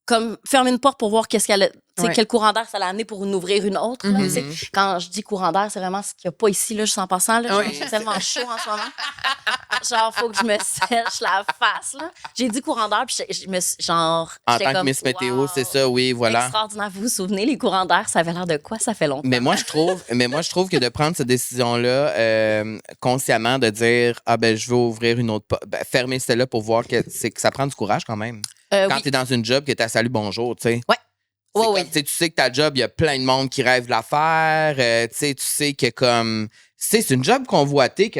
Comme fermer une porte pour voir qu'est-ce qu'elle... Tu sais, quel courant d'air ça allait amener pour en ouvrir une autre. Là, tu sais. Quand je dis courant d'air, c'est vraiment ce qu'il n'y a pas ici, là, juste en passant. Là, j'ai tellement chaud en ce moment. Genre, faut que je me sèche la face. Là. J'ai dit courant d'air, puis je me genre... En tant que Miss Météo, c'est ça, oui, voilà. Extraordinaire. Vous vous souvenez, les courants d'air, ça avait l'air de quoi? Ça fait longtemps. Mais moi, je trouve que de prendre cette décision-là consciemment, de dire, je veux ouvrir une autre porte, fermer celle-là pour voir que ça prend du courage quand même. Quand tu es dans une job, que tu as Salut Bonjour, tu sais. Ouais. Tu sais que ta job, il y a plein de monde qui rêve de la faire. Tu sais que comme... C'est une job convoitée.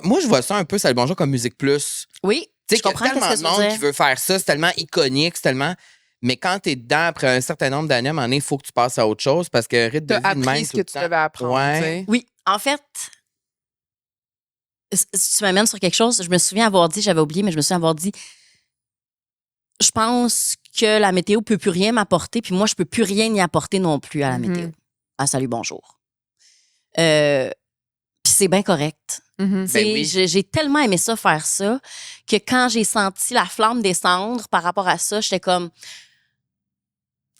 Moi, je vois ça un peu, Salut Bonjour, comme Musique Plus. Oui, je comprends ce que tu veux dire. Il y a tellement de monde qui veut faire ça. C'est tellement iconique, c'est tellement... Mais quand tu es dedans, après un certain nombre d'années, à un moment donné, il faut que tu passes à autre chose parce que rythme de vie de même ce que tu devais apprendre. Ouais. Oui, en fait... Si tu m'amènes sur quelque chose, je me souviens avoir dit, j'avais oublié, mais je me souviens avoir dit... Je pense que la météo peut plus rien m'apporter, puis moi, je peux plus rien y apporter non plus à la météo. À Salut Bonjour. Puis c'est bien correct. Oui. J'ai tellement aimé ça, faire ça, que quand j'ai senti la flamme descendre par rapport à ça, j'étais comme...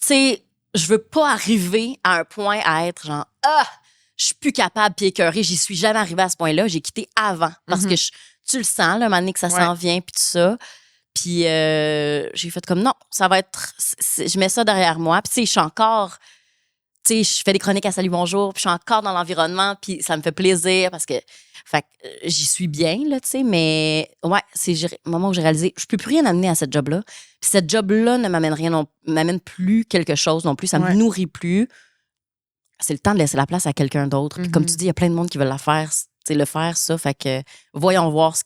Tu sais, je veux pas arriver à un point à être genre... je suis plus capable, puis écœurée. J'y suis jamais arrivée à ce point-là. J'ai quitté avant, parce que tu le sens, là, un moment donné que ça s'en vient, puis tout ça. Puis j'ai fait comme non, ça va être... Je mets ça derrière moi. Puis tu sais, je suis encore... Tu sais, je fais des chroniques à Salut Bonjour, puis je suis encore dans l'environnement, puis ça me fait plaisir parce que... Fait que j'y suis bien, là, tu sais, mais... Ouais, c'est le moment où j'ai réalisé, je peux plus rien amener à cette job-là. Puis cette job-là ne m'amène plus quelque chose non plus, ça me nourrit plus. C'est le temps de laisser la place à quelqu'un d'autre. Puis comme tu dis, il y a plein de monde qui veulent le faire, ça. Fait que voyons voir ce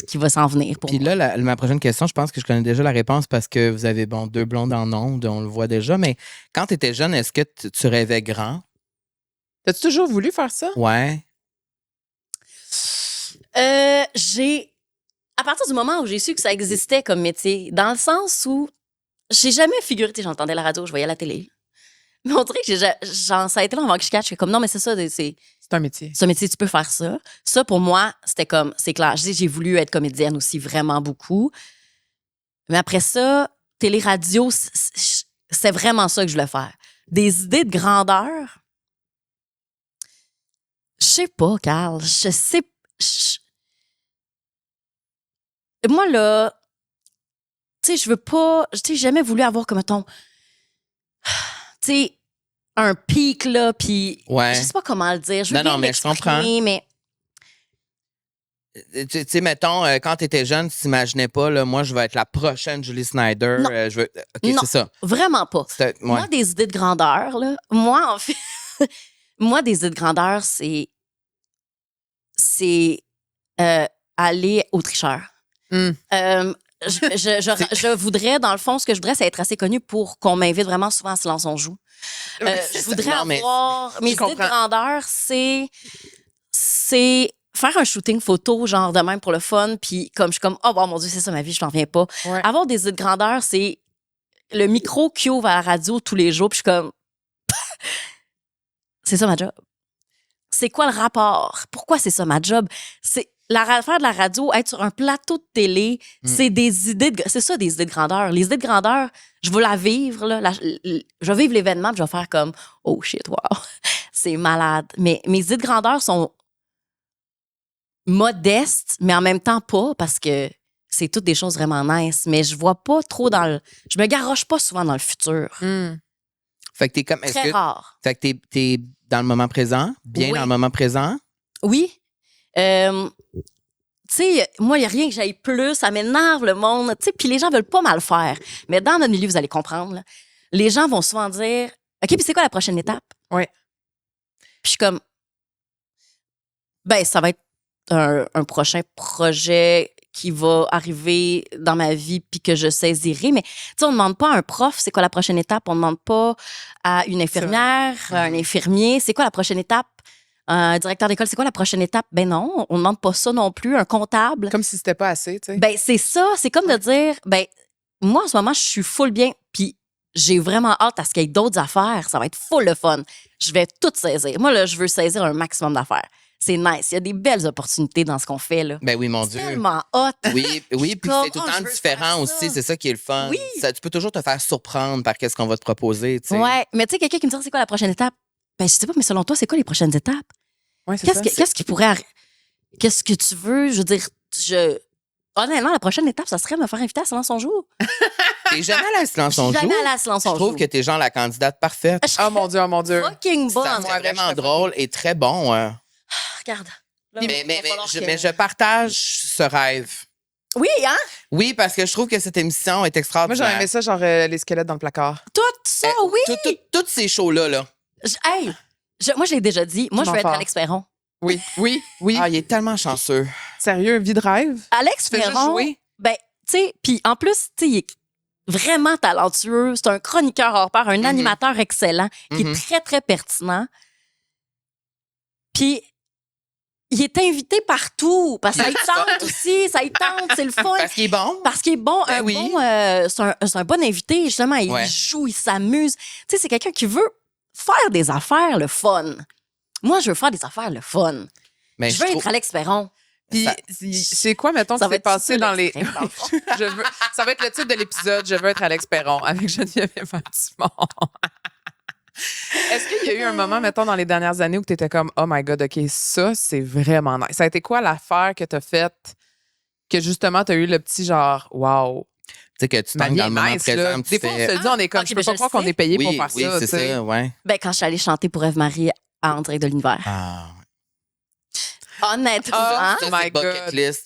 qui va s'en venir pour moi. Puis là, ma prochaine question, je pense que je connais déjà la réponse parce que vous avez, 2 blondes en ondes, on le voit déjà. Mais quand tu étais jeune, est-ce que tu rêvais grand? T'as-tu toujours voulu faire ça? Ouais. À partir du moment où j'ai su que ça existait comme métier, dans le sens où j'ai jamais figuré, j'entendais la radio, je voyais la télé. Mais on dirait que ça a été long avant que je catch. Comme non, mais c'est ça, C'est un métier. c'est un métier, tu peux faire ça. Ça, pour moi, c'était comme, c'est clair. J'ai voulu être comédienne aussi vraiment beaucoup. Mais après ça, télé-radio, c'est vraiment ça que je voulais faire. Des idées de grandeur. Je sais pas, Carl. Je sais. Moi, là, tu sais, je veux pas. Tu sais, j'ai jamais voulu avoir comme ton. Tu sais, un pic, là, puis. Ouais. Je sais pas comment le dire. Je veux Non, bien non, mais je comprends. m'exprimer, mais. Tu sais, mettons, quand tu étais jeune, tu t'imaginais pas, là, moi, je vais être la prochaine Julie Snyder. Non. OK, Non. c'est ça. Vraiment pas. Ouais. Moi, des idées de grandeur, là. Moi, en fait. Moi, des idées de grandeur, c'est aller au tricheur. Mm. Je voudrais, dans le fond, ce que je voudrais, c'est être assez connue pour qu'on m'invite vraiment souvent à Silence on joue. Je voudrais Non, mais avoir... Mes idées de comprends. grandeur, c'est faire un shooting photo, genre de même pour le fun, puis comme je suis comme, oh bon, mon Dieu, c'est ça ma vie, je t'en reviens pas. Ouais. Avoir des idées de grandeur, c'est le micro qui ouvre à la radio tous les jours, puis je suis comme, c'est ça ma job. C'est quoi le rapport? Pourquoi c'est ça ma job? C'est faire de la radio, être sur un plateau de télé, c'est des idées c'est ça des idées de grandeur. Les idées de grandeur, je veux la vivre, là, je vais vivre l'événement, puis je vais faire comme, oh shit, wow, c'est malade. Mais mes idées de grandeur sont modestes, mais en même temps pas, parce que c'est toutes des choses vraiment nice, mais je vois pas trop je me garoche pas souvent dans le futur. Fait que t'es comme. Très rare. Fait que t'es dans le moment présent, bien Oui. dans le moment présent. Oui. Tu sais, moi, il n'y a rien que j'aille plus. Ça m'énerve, le monde. Tu sais, puis les gens veulent pas mal faire. Mais dans notre milieu, vous allez comprendre, là, les gens vont souvent dire, OK, puis c'est quoi la prochaine étape? Oui. Puis je suis comme, ben, ça va être un prochain projet qui va arriver dans ma vie puis que je saisirai. Mais tu sais, on ne demande pas à un prof c'est quoi la prochaine étape. On ne demande pas à une infirmière, à un infirmier, c'est quoi la prochaine étape? Un directeur d'école, c'est quoi la prochaine étape? Ben non, on ne demande pas ça non plus. Un comptable. Comme si c'était pas assez, tu sais. Ben c'est ça. C'est comme de dire, ben moi, en ce moment, je suis full bien puis j'ai vraiment hâte à ce qu'il y ait d'autres affaires. Ça va être full le fun. Je vais tout saisir. Moi, là, je veux saisir un maximum d'affaires. C'est nice. Il y a des belles opportunités dans ce qu'on fait, là. Ben oui, mon C'est Dieu. tellement hot. Oui, puis comme, c'est tout oh, le je temps veux différent faire aussi. ça. C'est ça qui est le fun. Oui. Tu peux toujours te faire surprendre par qu'est-ce qu'on va te proposer, tu sais. Ouais, mais tu sais, quelqu'un qui me dit c'est quoi la prochaine étape? Ben, je sais pas, mais selon toi, c'est quoi les prochaines étapes? Ouais, c'est ça. Qu'est-ce qui pourrait. Qu'est-ce que tu veux? Je veux dire, honnêtement, la prochaine étape, ça serait me faire inviter à Silence on joue. T'es jamais allé à Silence on joue. Jamais allé à Silence Je on trouve joue. que t'es genre la candidate parfaite. Oh mon Dieu, oh mon Dieu. Fucking bonne. Ça serait vraiment drôle et très bon. Regarde. Là, Mais il va falloir que- je partage ce rêve. Oui, hein? Oui, parce que je trouve que cette émission est Moi, extraordinaire. j'aurais aimé ça, genre les squelettes dans le placard. Tout ça, oui. Toutes ces shows-là, là. Hey, moi, je l'ai déjà dit. Moi, je veux être fort. Alex Perron. Oui, oui, oui. Ah, il est tellement chanceux. Sérieux, vie de rêve. Alex Tu fais juste Perron, jouer. ben, tu sais, puis en plus, tu sais, il est vraiment talentueux. C'est un chroniqueur hors pair, un animateur excellent, qui est très, très pertinent. Puis, il est invité partout, parce que ça y tente aussi, ça y tente, c'est le fun. Parce qu'il est bon. Parce qu'il est bon, Ben oui. c'est un bon invité, justement. Il Ouais. joue, il s'amuse. Tu sais, c'est quelqu'un qui veut faire des affaires le fun. Moi, je veux faire des affaires le fun. Mais je veux être Alex Perron. Puis, Ça- c'est quoi, mettons, Ça qui va s'est être passé ça, dans les. l'extrême, dans le fond. Ça va être le titre de l'épisode. Je veux être Alex Perron avec Geneviève Simon. Est-ce qu'il y a eu un moment, mettons, dans les dernières années où tu étais comme, oh my God, OK, ça, c'est vraiment nice. Ça a été quoi l'affaire que tu as faite que justement, tu as eu le petit genre, wow. Tu sais que tu Ma tangues vie dans est le moment nice, là. présent. tu Des fois, on fais- se le dit, on est comme, ok, je ben, peux pas je croire qu'on sais. est payé Oui, pour faire oui, ça. c'est tu sais. ça, ouais. Ben, quand je suis allée chanter pour Eve-Marie en direct de l'univers. Ah. Honnêtement, Ah, Ça, my c'est God.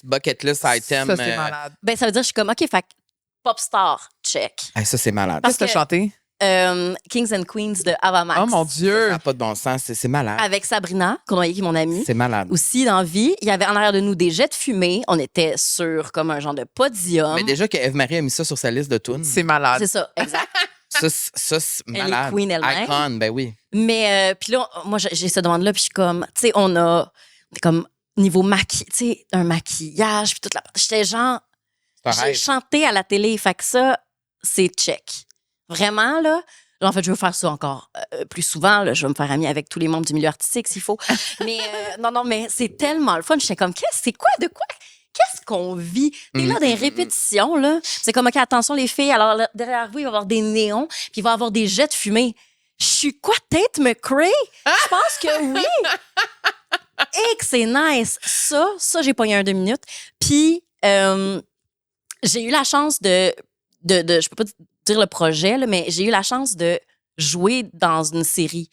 bucket list item. Ça, c'est malade. ben, ça veut dire que je suis comme, OK, fait que pop star, check. Ça, c'est malade. Parce Qu'est-ce que tu as que- chanté? Kings and Queens de Ava Max. Oh mon Ça Dieu! n'a pas de bon sens. C'est malade. Avec Sabrina, qu'on a qui est mon amie. C'est malade. Aussi, dans vie, il y avait en arrière de nous des jets de fumée. On était sur comme un genre de podium. Mais déjà que Eve-Marie a mis ça sur sa liste de tunes. C'est malade. C'est ça, exact. Ça, c'est Elle est malade. queen elle-même. Icon, ben oui. Mais puis là, moi, j'ai cette demande-là, puis je suis comme, tu sais, on est comme niveau tu sais, un maquillage, puis toute la... J'étais genre... J'ai chanté à la télé, fait que ça, c'est check. Vraiment, là. En fait, je veux faire ça encore plus souvent. Là, je vais me faire amie avec tous les membres du milieu artistique s'il faut. Mais non, mais c'est tellement le fun. J'étais comme, c'est quoi? Qu'est-ce qu'on vit? T'es là dans les répétitions, là. C'est comme, OK, attention les filles. Alors, là, derrière vous, il va y avoir des néons, puis il va y avoir des jets de fumée. Je suis quoi, Tate McRae? Je pense que oui. Et que c'est nice. Ça, j'ai pogné un 2 minutes. Puis, j'ai eu la chance de je peux pas dire le projet, là, mais j'ai eu la chance de jouer dans une série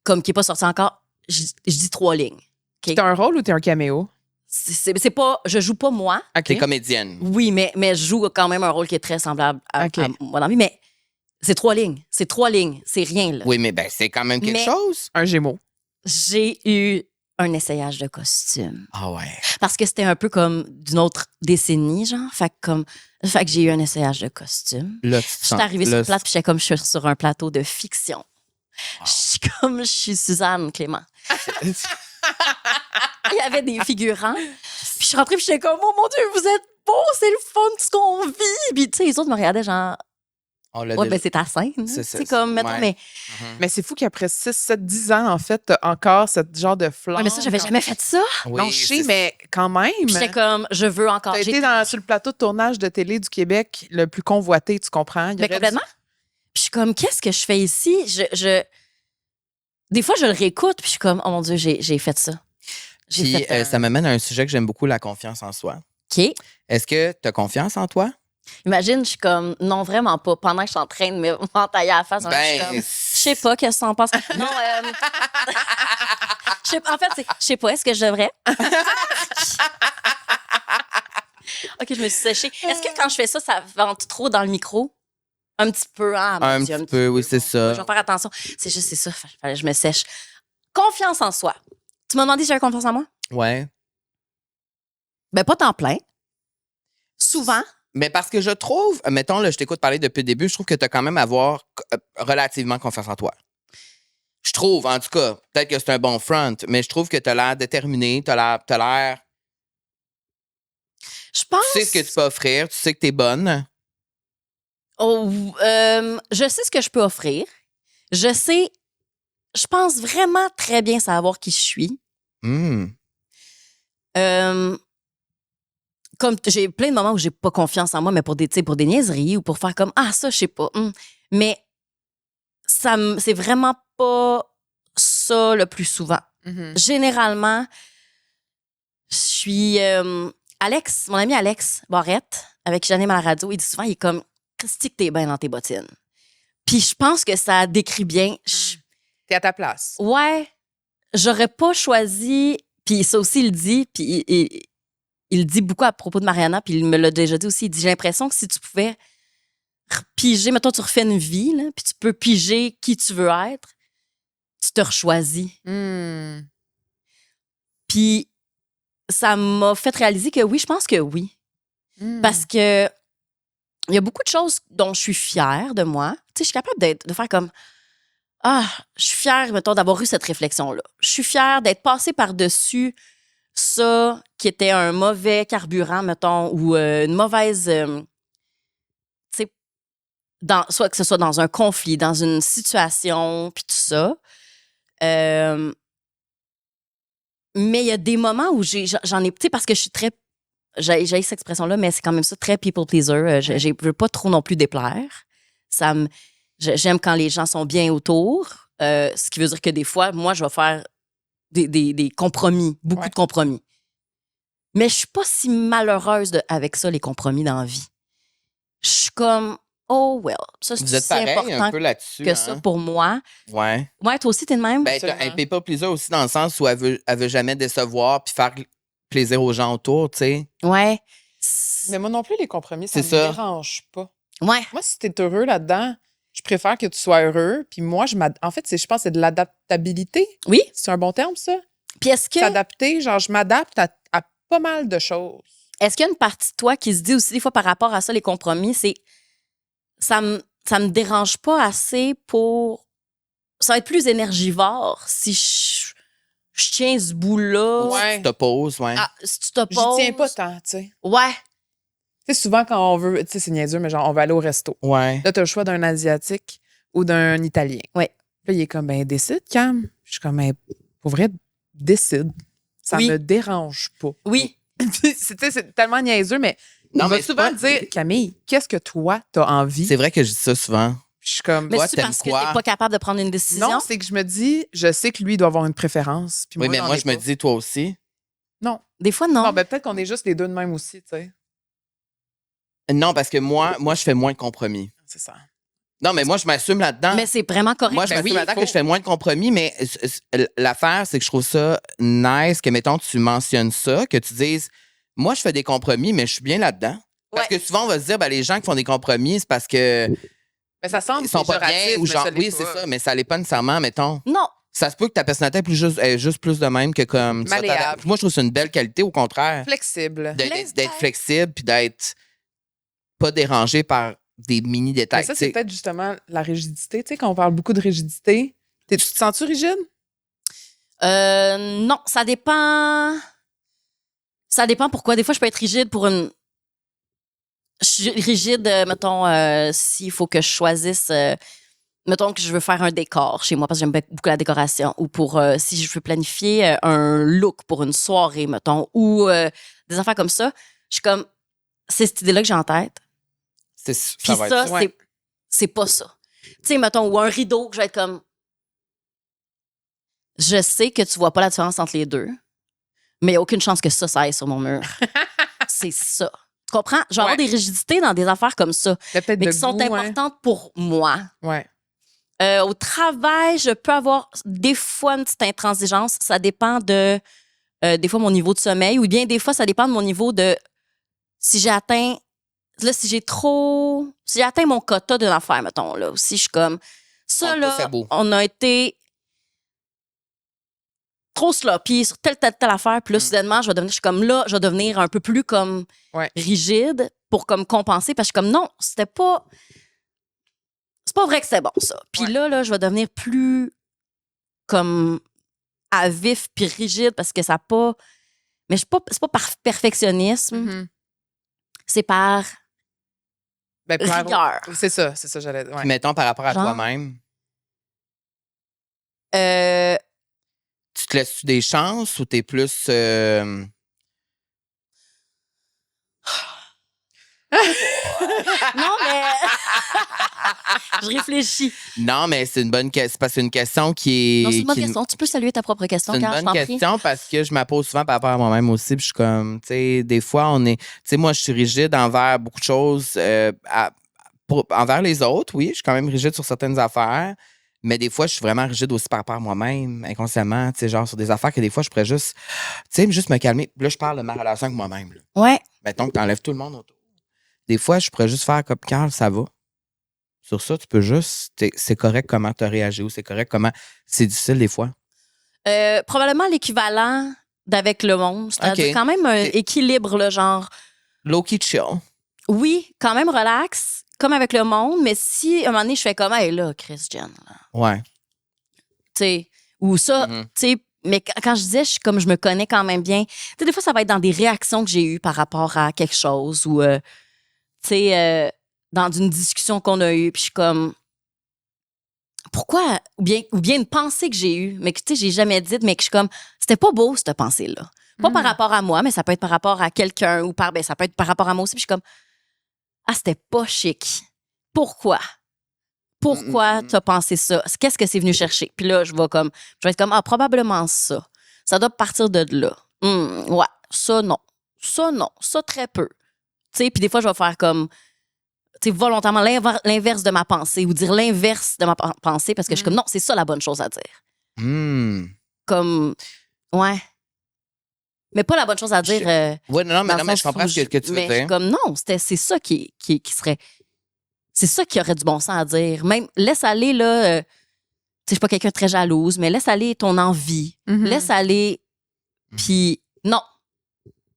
comme qui n'est pas sortie encore. Je dis 3 lignes. Okay? T'as un rôle ou t'es un caméo? C'est pas... Je joue pas moi. T'es comédienne. Oui, mais je joue quand même un rôle qui est très semblable à moi dans la vie. Mais c'est 3 lignes. C'est rien, là. Oui, mais c'est quand même quelque chose. Un gémeau. J'ai eu un essayage de costume. Ah ouais. Parce que c'était un peu comme d'une autre décennie, genre. Fait que j'ai eu un essayage de costume. Je suis arrivée sur le plateau, puis j'étais comme, je suis sur un plateau de fiction. Je suis Suzanne Clément. Il y avait des figurants. Puis je suis rentrée, puis j'étais comme, oh mon Dieu, vous êtes beaux, c'est le fun, ce qu'on vit. Puis tu sais, les autres me regardaient genre... ben c'est ta scène. C'est comme, maintenant, mais... Mais c'est fou qu'après 6, 7, 10 ans, en fait, t'as encore ce genre de flamme. Ouais, mais ça, j'avais jamais fait ça. Oui, non, je sais, mais quand même. Puis j'étais comme, je veux encore. T'as été sur le plateau de tournage de télé du Québec le plus convoité, tu comprends? Mais complètement. Puis je suis comme, qu'est-ce que je fais ici? Des fois, je le réécoute, puis je suis comme, oh mon Dieu, j'ai fait ça. Puis ça m'amène à un sujet que j'aime beaucoup, la confiance en soi. OK. Est-ce que tu as confiance en toi? Imagine, je suis comme, non, vraiment pas. Pendant que je suis en train de m'entailler à la face, je suis comme, je sais pas, qu'est-ce que t'en penses? Non, en fait, je sais pas, est-ce que je devrais? OK, je me suis séchée. Est-ce que quand je fais ça, ça vente trop dans le micro? Un petit peu, hein? Un petit peu, oui, c'est ça. Je vais faire attention. C'est juste, c'est ça. Je me sèche. Confiance en soi. Tu m'as demandé si j'avais confiance en moi? Ouais. Ben, pas temps plein. Souvent. Mais parce que je trouve, mettons, là, je t'écoute parler depuis le début, je trouve que tu as quand même à avoir relativement confiance en toi. Je trouve, en tout cas, peut-être que c'est un bon front, mais je trouve que tu as l'air déterminé, tu as l'air... Je pense... Tu sais ce que tu peux offrir, tu sais que tu es bonne. Je sais ce que je peux offrir. Je pense vraiment très bien savoir qui je suis. Comme j'ai plein de moments où j'ai pas confiance en moi, mais pour des niaiseries ou pour faire comme, ça, je sais pas. Mais c'est vraiment pas ça le plus souvent. Généralement, je suis... Alex, mon ami Alex Barrette, avec qui j'anime à la radio, il dit souvent, il est comme, Christy, que t'es bien dans tes bottines. Puis je pense que ça décrit bien. T'es à ta place. Ouais. J'aurais pas choisi, puis ça aussi, il le dit, puis il le dit beaucoup à propos de Mariana, puis il me l'a déjà dit aussi. Il dit, j'ai l'impression que si tu pouvais piger, mettons, tu refais une vie, là, puis tu peux piger qui tu veux être, tu te rechoisis. Puis ça m'a fait réaliser que oui, je pense que oui. Parce que il y a beaucoup de choses dont je suis fière de moi. Tu sais, je suis capable de faire comme, je suis fière, mettons, d'avoir eu cette réflexion-là. Je suis fière d'être passée par-dessus ça qui était un mauvais carburant, mettons, ou une mauvaise... tu sais, soit que ce soit dans un conflit, dans une situation, puis tout ça. Mais il y a des moments où j'en ai... Tu sais, parce que je suis très... J'ai cette expression-là, mais c'est quand même ça, très people pleaser. Je veux pas trop non plus déplaire. J'aime quand les gens sont bien autour, ce qui veut dire que des fois, moi, je vais faire des compromis, beaucoup de compromis. Mais je suis pas si malheureuse avec ça, les compromis dans la vie. Je suis comme, oh well, ça c'est Vous êtes pareil important un peu là-dessus, que ça pour moi. Ouais. Ouais, toi aussi, t'es de même? Ben, t'as un people pleaser aussi dans le sens où elle veut jamais décevoir puis faire plaisir aux gens autour, tu sais. Ouais. Mais moi non plus, les compromis, ça me dérange pas. Ouais. Moi, si t'es heureux là-dedans, je préfère que tu sois heureux. Puis moi, en fait, je pense que c'est de l'adaptabilité. Oui. C'est un bon terme, ça? Puis est-ce que... S'adapter, genre, je m'adapte à pas mal de choses. Est-ce qu'il y a une partie de toi qui se dit aussi des fois par rapport à ça, les compromis, c'est... Ça me dérange pas assez pour... Ça va être plus énergivore si je je tiens ce bout-là. Ouais. Tu t'opposes, ouais. Ah, si tu t'opposes. J'y tiens pas tant, tu sais. Ouais. Tu sais, souvent, quand on veut, tu sais, c'est niaiseux, mais genre, on va aller au resto. Ouais. Là, t'as le choix d'un Asiatique ou d'un Italien. Ouais. Là, il est comme, ben, décide, Cam. Je suis comme, ben, pour vrai, décide. Ça Oui. me dérange pas. Oui. C'est tellement niaiseux, mais Non, on va mais c'est souvent pas- dire, Camille, qu'est-ce que toi, t'as envie? C'est vrai que je dis ça souvent. Je suis comme, Mais Toi, c'est t'aimes parce que quoi? t'es pas capable de prendre une décision. non, c'est que je me dis, je sais que lui doit avoir une préférence. Puis Oui, moi, mais j'en moi, ai je me pas. dis, toi aussi. Non. Des fois, non. Non, ben, peut-être qu'on est juste les deux de même aussi, tu sais. Non, parce que moi, je fais moins de compromis. C'est ça. Non, mais moi, je m'assume là-dedans. Mais c'est vraiment correct. Moi, je Ben m'assume oui, là-dedans faut. que je fais moins de compromis, mais l'affaire, c'est que je trouve ça nice que, mettons, tu mentionnes ça, que tu dises, moi, je fais des compromis, mais je suis bien là-dedans. Parce que souvent, on va se dire, ben, les gens qui font des compromis, c'est parce que Mais ça semble ils sont pas bien péjoratif, ou mais genre, ça l'est oui, pas. c'est ça, mais ça l'est pas nécessairement, mettons. Non. Ça se peut que ta personnalité est juste plus de même que comme. tu vas Malléable. t'adapter. Moi, je trouve que c'est une belle qualité, au contraire, Flexible. d'être flexible puis d'être pas dérangé par des mini Mais détails. ça, tu sais. c'est peut-être justement la rigidité. Tu sais, quand on parle beaucoup de rigidité, tu te sens-tu rigide? Non, ça dépend. Ça dépend pourquoi. Des fois, je peux être rigide pour une. Je suis rigide, mettons, s'il faut que je choisisse. Mettons que je veux faire un décor chez moi parce que j'aime beaucoup la décoration. Ou pour si je veux planifier un look pour une soirée, mettons. Ou des affaires comme ça. Je suis comme. C'est cette idée-là que j'ai en tête. Puis Puis va ça, être Ouais. c'est pas ça. Tu sais, mettons, ou un rideau que je vais être comme. Je sais que tu vois pas la différence entre les deux, mais il n'y a aucune chance que ça aille sur mon mur. C'est ça. Tu comprends? Je vais avoir Ouais. des rigidités dans des affaires comme ça, Il y a peut-être mais de qui sont goût, hein. importantes pour moi. Ouais. Au travail, je peux avoir des fois une petite intransigeance. Ça dépend de, des fois, mon niveau de sommeil, ou bien des fois, ça dépend de mon niveau de. Si j'ai atteint. Là, si j'ai atteint mon quota d'une affaire, mettons, là, si je suis comme. Ça, On là, pousse à bout. on a été trop sloppy sur telle affaire. Puis là, soudainement, je vais devenir un peu plus comme Ouais. rigide pour comme compenser. Parce que je suis comme, non, c'est pas vrai que c'était bon, ça. Puis Ouais. là, je vais devenir plus comme à vif puis rigide parce que ça n'a pas. Mais c'est pas par perfectionnisme, Mhm. c'est par Ben, pour rigueur. C'est ça, j'allais dire. Ouais. Puis mettons par rapport à Genre? toi-même, Euh, tu te laisses des chances ou t'es plus. non, mais. je réfléchis. Non, mais c'est une bonne question. C'est parce que c'est une question qui est. Non, c'est une bonne qui- question. Tu peux saluer ta propre question, C'est une Carl, je bonne t'en prie. question parce que je me la pose souvent par rapport à moi-même aussi. Puis je suis comme, tu sais, des fois, on est. Tu sais, moi, je suis rigide envers beaucoup de choses. Envers les autres, oui, je suis quand même rigide sur certaines affaires. Mais des fois, je suis vraiment rigide aussi par rapport à moi-même, inconsciemment. Tu sais, genre sur des affaires que des fois, je pourrais juste. Tu sais, juste me calmer. Puis là, je parle de ma relation avec moi-même. Là. Ouais. Mettons que t'enlèves tout le monde autour. Des fois, je pourrais juste faire comme Carl, ça va. Sur ça, tu peux juste. C'est correct comment tu as réagi ou c'est correct comment. C'est difficile des fois. Probablement l'équivalent d'avec le monde. C'est-à-dire Ok. quand même un Ok. équilibre, le genre. Low-key chill. Oui, quand même relax, comme avec le monde, mais si à un moment donné, je fais comme, hey là, Christian, là, Ouais. tu sais, ou ça, Mhm. tu sais, mais quand je disais, comme je me connais quand même bien, tu sais, des fois, ça va être dans des réactions que j'ai eues par rapport à quelque chose ou, tu sais, dans une discussion qu'on a eue, puis je suis comme, pourquoi, ou bien une pensée que j'ai eue, mais que, tu sais, j'ai jamais dite, mais que je suis comme, c'était pas beau, cette pensée-là. Pas par Mhm. rapport à moi, mais ça peut être par rapport à quelqu'un ou ça peut être par rapport à moi aussi, puis je suis comme, ah, c'était pas chic. Pourquoi? Pourquoi t'as pensé ça? Qu'est-ce que c'est venu chercher? Puis là, je vais être comme, ah, probablement ça. Ça doit partir de là. Ouais, ça, non. Ça, non. Ça, très peu. Tu sais, puis des fois, je vais faire comme, tu sais, volontairement l'inverse de ma pensée ou dire l'inverse de ma pensée parce que je suis comme, non, c'est ça la bonne chose à dire. Hmm. Comme, ouais. Mais pas la bonne chose à dire. Ouais, non, mais, dans non, le mais sens je comprends où ce que tu veux mais je suis dire. comme non, c'est ça qui serait. C'est ça qui aurait du bon sens à dire. Même laisse aller, là. Tu sais, je suis pas quelqu'un de très jalouse, mais laisse aller ton envie. Mhm. Laisse aller. Puis non.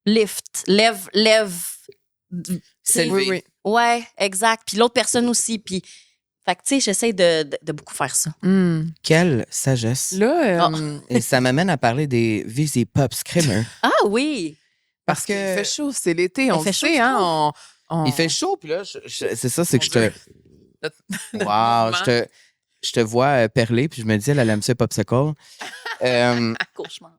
Lift. Lève. C'est Tu sais, levé. Oui. Ouais, exact. Puis l'autre personne aussi. Puis Fait que, tu sais, j'essaie de beaucoup faire ça. Quelle sagesse. Là, Et ça m'amène à parler des Visi Pops Creamer. Ah oui! parce qu'il fait chaud, c'est l'été, on fait le chaud, sait, tu hein. Il fait chaud, puis là, c'est ça, c'est que je te... Notre Wow, mouvement. je te vois perler, puis je me dis, elle aime ça, popsicle. Cauchemar.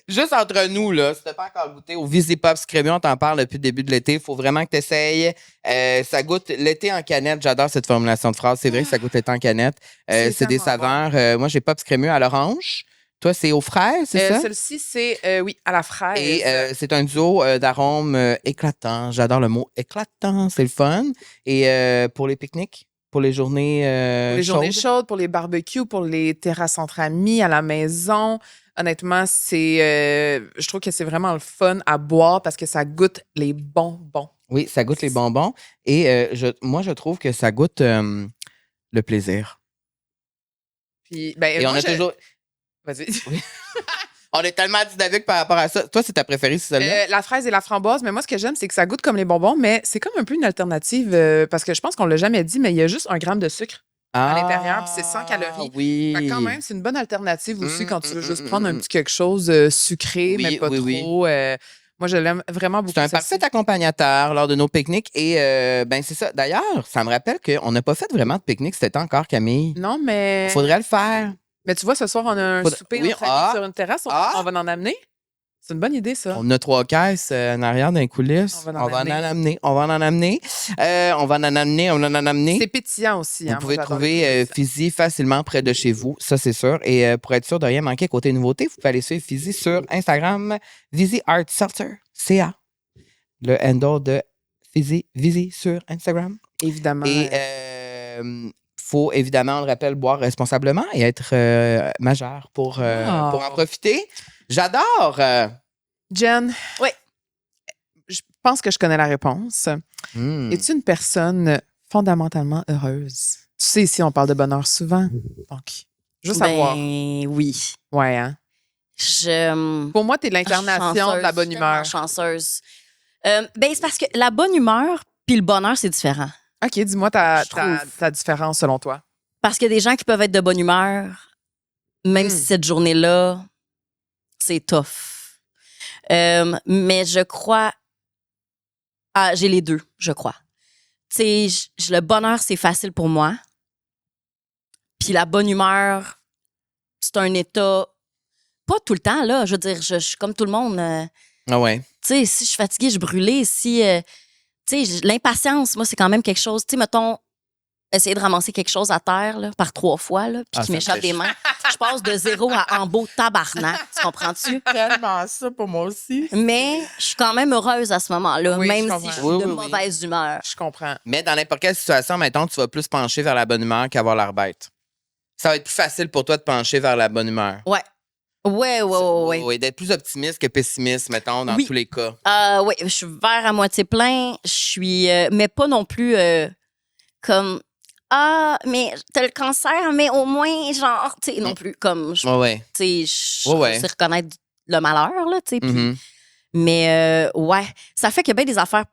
Juste entre nous, là, si t'as pas encore goûté au Visi Pops Creamy, on t'en parle depuis le début de l'été. Il faut vraiment que tu essayes. Ça goûte l'été en canette. J'adore cette formulation de phrase. C'est vrai que ça goûte l'été en canette. C'est des tellement saveurs. Moi, j'ai Pops Crémeux à l'orange. Toi, c'est aux fraises, c'est ça? Celle-ci, c'est, oui, à la fraise. Et c'est un duo d'arômes éclatants. J'adore le mot éclatant. C'est le fun. Et pour les pique-niques? Pour les journées Pour les journées chaudes? chaudes, pour les barbecues, pour les terrasses entre amis, à la maison. Honnêtement, je trouve que c'est vraiment le fun à boire parce que ça goûte les bonbons. Oui, ça goûte les bonbons. Et moi, je trouve que ça goûte le plaisir. Puis, ben, Et moi, on a toujours... Vas-y. On est tellement dynamique par rapport à ça. Toi, c'est ta préférée, c'est celle-là? La fraise et la framboise, mais moi, ce que j'aime, c'est que ça goûte comme les bonbons, mais c'est comme un peu une alternative parce que je pense qu'on l'a jamais dit, mais il y a juste 1 gramme de sucre à l'intérieur, puis c'est 100 calories. Oui. Fait que quand même, c'est une bonne alternative aussi quand tu veux juste mm, prendre un mm. petit quelque chose sucré, Oui, mais pas oui, trop. Moi, je l'aime vraiment beaucoup. C'est un celle-ci. parfait accompagnateur lors de nos pique-niques. Et ben c'est ça. D'ailleurs, ça me rappelle qu'on n'a pas fait vraiment de pique-nique cet été encore, Camille. Non, mais. Il faudrait le faire. Mais tu vois, ce soir, on a un souper Oui, entre amis sur une terrasse. On va en amener. C'est une bonne idée, ça. On a 3 caisses en arrière d'un coulisses. On va en amener. On va en amener. On va en amener. C'est pétillant aussi. Vous hein. pouvez Moi, j'adore trouver les pétillants. Fizi facilement près de chez vous, ça c'est sûr. Et pour être sûr de rien manquer côté nouveauté, vous pouvez aller suivre Fizi sur Instagram, Fizi Art Seltzer, CA. Le handle de Fizi sur Instagram. Évidemment. Et faut évidemment, on le rappelle, boire responsablement et être majeur pour en profiter. J'adore! Jen. Oui. Je pense que je connais la réponse. Es-tu une personne fondamentalement heureuse? Tu sais, ici, on parle de bonheur souvent. Donc, juste savoir. Ben oui. Ouais, hein? Pour moi, t'es l'incarnation de la bonne humeur. Chanceuse. Ben, c'est parce que la bonne humeur puis le bonheur, c'est différent. OK, dis-moi ta Je trouve. différence selon toi. Parce qu'il y a des gens qui peuvent être de bonne humeur, même si cette journée-là, c'est tough. Mais je crois... Ah, j'ai les deux, je crois. Tu sais, le bonheur, c'est facile pour moi. Puis la bonne humeur, c'est un état... Pas tout le temps, là. Je veux dire, je suis comme tout le monde. Ah ouais. Tu sais, si je suis fatiguée, je suis brûlée. Si... tu sais, l'impatience, moi, c'est quand même quelque chose... Tu sais, mettons, essayer de ramasser quelque chose à terre là, par 3 fois, là, puis qui ça me m'échappe fait des mains. Je passe de 0 à en beau tabarnak. Tu comprends-tu? Tellement ça pour moi aussi. Mais je suis quand même heureuse à ce moment-là, Oui, je même si comprends. je suis Oui, de oui, oui. mauvaise humeur. Je comprends. Mais dans n'importe quelle situation, mettons, tu vas plus pencher vers la bonne humeur qu'avoir l'air bête. Ça va être plus facile pour toi de pencher vers la bonne humeur. Ouais. Ouais. Oui, d'être plus optimiste que pessimiste, mettons, dans Oui. tous les cas. Oui, je suis verre à moitié plein. Je suis... mais pas non plus comme... Ah, mais t'as le cancer, mais au moins, genre... Tu sais, non plus comme... Ouais. Tu sais, je Ouais. sais reconnaître le malheur, là, tu sais. puis- Mhm. Mais ouais, ça fait qu'il y a bien des affaires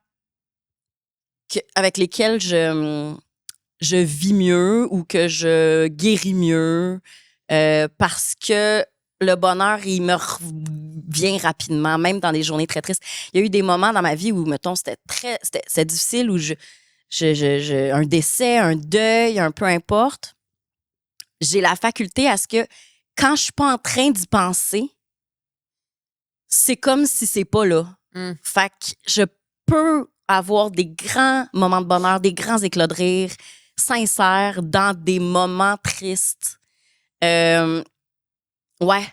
avec lesquelles je vis mieux ou que je guéris mieux parce que le bonheur, il me revient rapidement, même dans des journées très tristes. Il y a eu des moments dans ma vie où, mettons, c'était difficile, où un décès, un deuil, un peu importe. J'ai la faculté à ce que quand je suis pas en train d'y penser, c'est comme si c'est pas là. Fait que je peux avoir des grands moments de bonheur, des grands éclats de rire sincères dans des moments tristes. Ouais.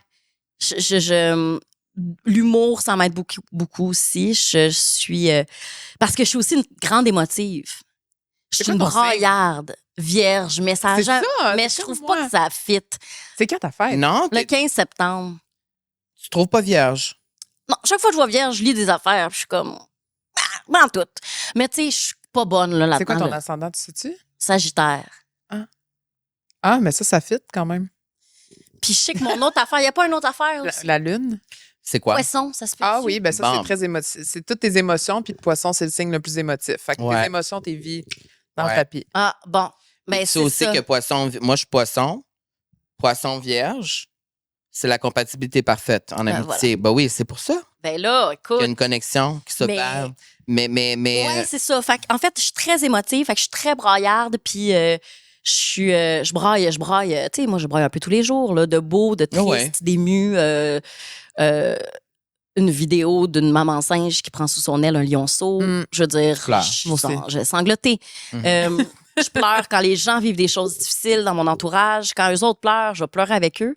L'humour, ça m'aide beaucoup, beaucoup aussi. Je suis... parce que je suis aussi une grande émotive. Je C'est suis une quoi ton signe? braillarde, vierge, mais ça... C'est ça, mais c'est je trouve comme pas moi. que ça fit. C'est quand ta fête? Non, Le 15 septembre. tu trouves pas vierge. Non, chaque fois que je vois vierge, je lis des affaires, puis je suis comme... dans tout. Mais tu sais, je suis pas bonne là-dedans. C'est quoi ton là. ascendant, tu sais-tu? Sagittaire. Ah, mais ça fit quand même. Puis je sais que mon autre affaire, il n'y a pas une autre affaire aussi. La lune? C'est quoi? Poisson, ça se fait. Ah oui, ben ça, Bon. c'est très émotif. C'est toutes tes émotions, puis le poisson, c'est le signe le plus émotif. Fait que Ouais. tes émotions, tes vies, dans le Ouais. tapis. Ah, bon. Ben, Tu sais c'est aussi ça. que moi, je suis poisson vierge, c'est la compatibilité parfaite en amitié. Ben oui, c'est pour ça Ben là, qu'il y a écoute. une connexion qui s'opère. Mais Ouais, c'est ça. Fait en fait, je suis très émotive, fait que je suis très braillarde, puis je braille. Tu sais, moi, je braille un peu tous les jours, là, de beau, de triste, Ouais. d'ému. Une vidéo d'une maman singe qui prend sous son aile un lionceau. Je veux dire, Clair. Moi aussi. j'ai sangloté. Je pleure quand les gens vivent des choses difficiles dans mon entourage. Quand eux autres pleurent, je vais pleurer avec eux.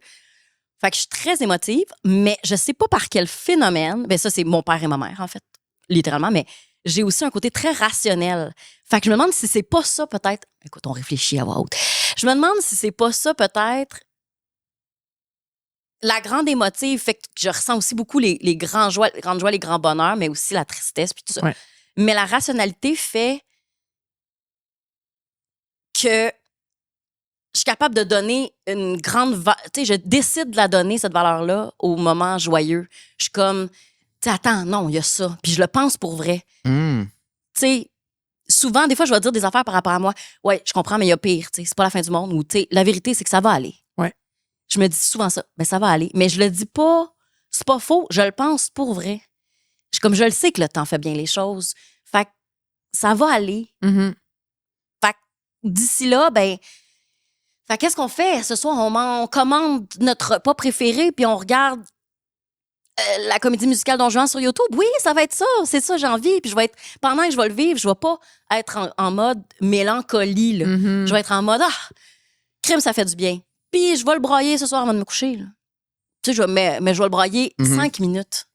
Fait que je suis très émotive, mais je sais pas par quel phénomène. Ben ça, c'est mon père et ma mère, en fait, littéralement, mais j'ai aussi un côté très rationnel. Fait que je me demande si c'est pas ça, peut-être. Écoute, on réfléchit à voix haute. Je me demande si c'est pas ça, peut-être. La grande émotive fait que je ressens aussi beaucoup les grandes joies, les grands bonheurs, mais aussi la tristesse, puis tout ça. Ouais. Mais la rationalité fait que je suis capable de donner une grande... Tu sais, je décide de la donner, cette valeur-là, au moment joyeux. Je suis comme, tu sais, attends, non, il y a ça. Puis je le pense pour vrai. Tu sais, souvent, des fois, je vais dire des affaires par rapport à moi. Ouais, je comprends, mais il y a pire. Tu sais, c'est pas la fin du monde. Ou, tu sais, la vérité, c'est que ça va aller. Ouais. Je me dis souvent ça. Ben, ça va aller. Mais je le dis pas. C'est pas faux. Je le pense pour vrai. Comme je le sais que le temps fait bien les choses. Fait que ça va aller. Mhm. Fait que d'ici là, ben... Fait qu'est-ce qu'on fait? Ce soir, on commande notre repas préféré puis on regarde la comédie musicale Don Juan sur YouTube. Oui, ça va être ça. C'est ça, j'ai envie. Puis je vais être... Pendant que je vais le vivre, je vais pas être en mode mélancolie, là. Mhm. Je vais être en mode, crime, ça fait du bien. Puis je vais le broyer ce soir avant de me coucher, là. Tu sais, mais je vais le broyer 5 minutes.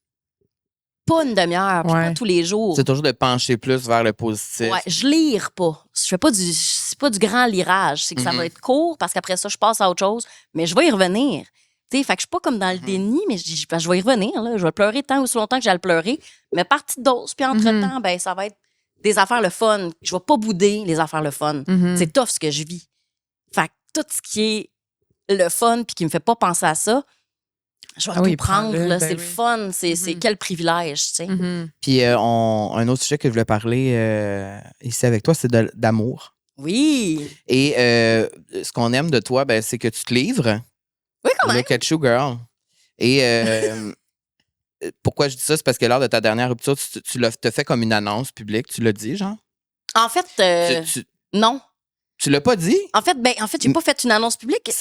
Pas une demi-heure, puis pas tous les jours. C'est toujours de pencher plus vers le positif. Ouais, je lire pas. C'est pas du grand lirage. C'est que ça va être court parce qu'après ça, je passe à autre chose. Mais je vais y revenir. Tu sais, fait que je suis pas comme dans le déni, mais je vais y revenir. Là. Je vais pleurer tant ou si longtemps que j'ai à le pleurer. Mais par petite dose. Puis entre-temps, ben, ça va être des affaires le fun. Je vais pas bouder les affaires le fun. C'est tough ce que je vis. Fait que tout ce qui est le fun puis qui me fait pas penser à ça, je vais tout prendre. Là, c'est le fun. C'est quel privilège, tu sais. Puis un autre sujet que je voulais parler ici avec toi, c'est d'amour. Oui. Et ce qu'on aime de toi, ben, c'est que tu te livres. Oui, quand même. Look at you, girl. Et pourquoi je dis ça? C'est parce que lors de ta dernière rupture, tu t'as fait comme une annonce publique. Tu l'as dit, genre? En fait, non. Tu l'as pas dit? En fait, j'ai pas fait une annonce publique.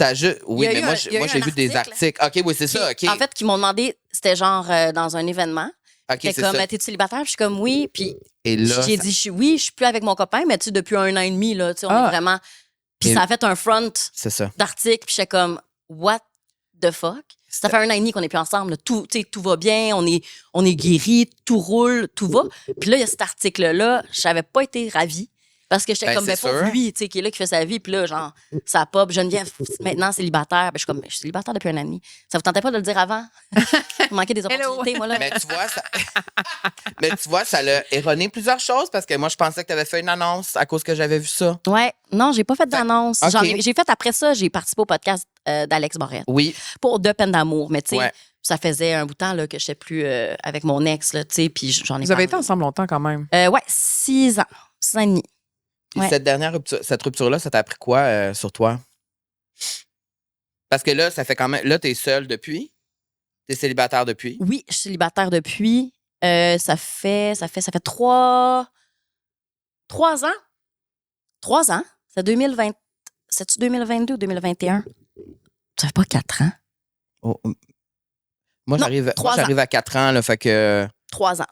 Oui, mais moi, j'ai vu des articles. OK, oui, c'est ça. OK. En fait, qui m'ont demandé, c'était genre dans un événement. OK, c'est comme, ça. t'es-tu célibataire? Puis je suis comme, oui. Puis Et là, j'ai dit, oui, je suis plus avec mon copain, mais tu sais, depuis 1 an et demi, là, tu sais, on est vraiment. Puis ça a fait un front c'est d'article, puis j'étais comme, what the fuck? Ça fait 1 an et demi qu'on n'est plus ensemble. Là. Tout va bien, on est guéris, tout roule, tout va. Puis là, il y a cet article-là, je n'avais pas été ravie. Parce que j'étais comme, pour lui, tu sais, qui est là, qui fait sa vie, puis là, genre, ça pop. Geneviève, maintenant, célibataire. Ben, je suis comme, je suis célibataire depuis 1 an et demi. Ça vous tentait pas de le dire avant? Il manquait des opportunités, moi, là. Mais tu vois, ça l'a erroné plusieurs choses parce que moi, je pensais que tu avais fait une annonce à cause que j'avais vu ça. Ouais, non, j'ai pas fait d'annonce. Okay. J'ai fait après ça, j'ai participé au podcast d'Alex Morette. Oui. Pour De peine d'amour. Mais tu sais, ça faisait un bout de temps là, que je n'étais plus avec mon ex, tu sais, puis j'en ai Vous avez été ensemble longtemps quand même. Ouais, 6 ans. 6 ans et demi. Puis cette rupture-là, ça t'a appris quoi sur toi? Parce que là, ça fait quand même. Là, t'es seule depuis? T'es célibataire depuis? Oui, je suis célibataire depuis. Ça fait 3 ans. 3 ans. C'est 2020. C'est-tu 2022 ou 2021? Ça fait pas 4 ans. Oh. Moi, j'arrive à 4 ans, là, fait que. 3 ans.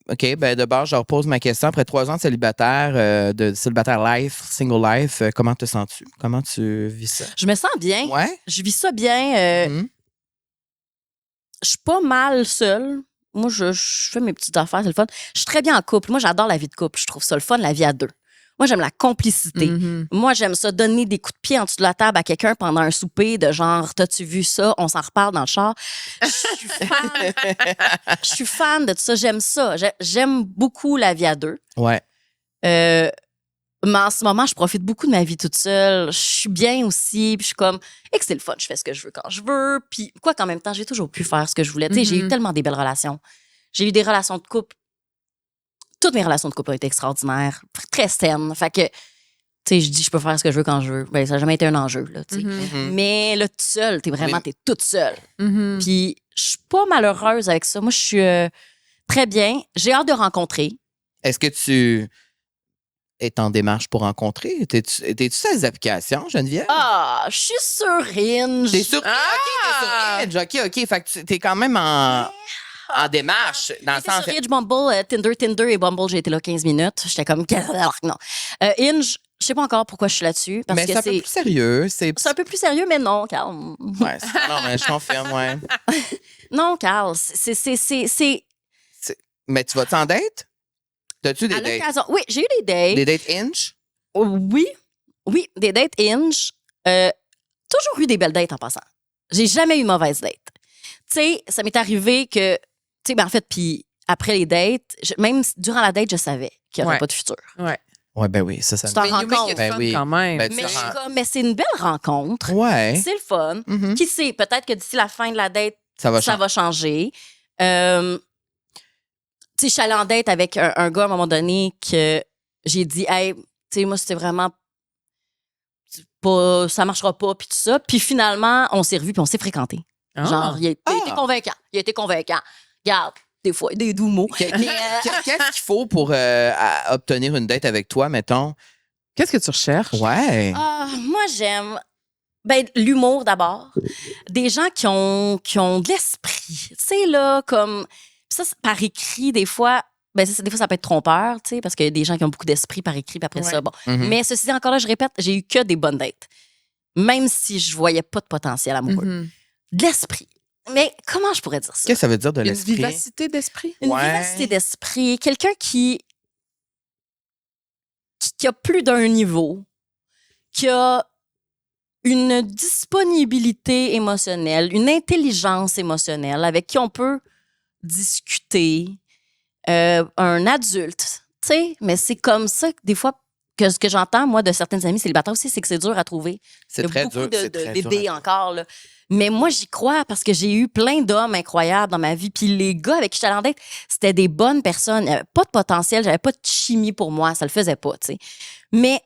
OK, ben de base, je repose ma question. Après 3 ans de célibataire, life, single life, comment te sens-tu? Comment tu vis ça? Je me sens bien. Ouais? Je vis ça bien. Je suis pas mal seule. Moi, je fais mes petites affaires, c'est le fun. Je suis très bien en couple. Moi, j'adore la vie de couple. Je trouve ça le fun, la vie à 2. Moi, j'aime la complicité. Moi, j'aime ça, donner des coups de pied en dessous de la table à quelqu'un pendant un souper de genre, t'as-tu vu ça? On s'en reparle dans le char. Je suis fan de tout ça. J'aime ça. J'aime beaucoup la vie à 2. Ouais. Mais en ce moment, je profite beaucoup de ma vie toute seule. Je suis bien aussi. Puis je suis comme, et que c'est le fun. Je fais ce que je veux quand je veux. Puis quoi qu'en même temps, j'ai toujours pu faire ce que je voulais. Tu sais, j'ai eu tellement des belles relations. J'ai eu des relations de couple. Toutes mes relations de couple ont été extraordinaires, très saines. Fait que Tu sais, je dis, je peux faire ce que je veux quand je veux. Ben, ça n'a jamais été un enjeu, là, tu sais. Mhm. Mais là, toute seule, t'es toute seule. Mhm. Puis, je suis pas malheureuse avec ça. Moi, je suis très bien. J'ai hâte de rencontrer. Est-ce que tu es en démarche pour rencontrer? T'es-tu sur les applications, Geneviève? Ah, je suis sur Hinge. T'es sur... OK, t'es sur Hinge. OK. Fait que t'es quand même en démarche. Dans le J'étais sens... sur Hinge, Bumble, Tinder et Bumble, j'ai été là 15 minutes. J'étais comme, non. Hinge, je sais pas encore pourquoi je suis là-dessus. Parce Mais que c'est un peu plus sérieux. c'est un peu plus sérieux, mais non, Carl. Ouais, non, mais je confirme, ouais. Non, Carl, c'est Mais tu vas-tu en date? T'as-tu des à dates? l'occasion. Oui, j'ai eu des dates. Des dates Hinge? Oui, des dates Hinge. Toujours eu des belles dates en passant. J'ai jamais eu de mauvaise date. Tu sais, ça m'est arrivé que, tu sais, ben en fait, puis après les dates, même durant la date, je savais qu'il n'y aurait Ouais. pas de futur. Ouais. Ouais, ben oui, ça Tu t'en Mais rends you make compte. it Ben fun oui. quand même. Ben, tu Mais, te je suis rends- comme, mais c'est une belle rencontre. Ouais. C'est le fun. Mhm. Qui sait, peut-être que d'ici la fin de la date, Ça va ça changer. va changer. Tu sais, je suis allée en date avec un gars à un moment donné que j'ai dit, hey, tu sais, moi, c'était vraiment pas, ça marchera pas, puis tout ça. Puis finalement, on s'est revus, puis on s'est fréquentés. Ah. Genre, il a été convaincant. Il a été convaincant. Regarde, des fois, des doux mots. Mais, Qu'est-ce qu'il faut pour obtenir une date avec toi, mettons? Qu'est-ce que tu recherches? Ouais. moi, j'aime l'humour d'abord. Des gens qui ont de l'esprit. Tu sais, là, comme... Ça, par écrit, des fois... des fois, ça peut être trompeur, tu sais, parce qu'il y a des gens qui ont beaucoup d'esprit par écrit, puis après Ouais. ça, bon. Mhm. Mais ceci dit, encore là, je répète, j'ai eu que des bonnes dates. Même si je voyais pas de potentiel amoureux. Mhm. De l'esprit. Mais comment je pourrais dire ça? Qu'est-ce que ça veut dire de Une l'esprit? vivacité d'esprit? Une Ouais. vivacité d'esprit. Quelqu'un qui a plus d'un niveau, qui a une disponibilité émotionnelle, une intelligence émotionnelle, avec qui on peut discuter, un adulte, tu sais, mais c'est comme ça que des fois, que ce que j'entends, moi, de certaines amies célibataires aussi, c'est que c'est dur à trouver. C'est Il y a très beaucoup dur. C'est très dur. d'idées encore, là. Mais moi, j'y crois parce que j'ai eu plein d'hommes incroyables dans ma vie. Puis les gars avec qui j'étais allée en date, c'était des bonnes personnes. Il n'y avait pas de potentiel, j'avais pas de chimie pour moi. Ça le faisait pas, tu sais. Mais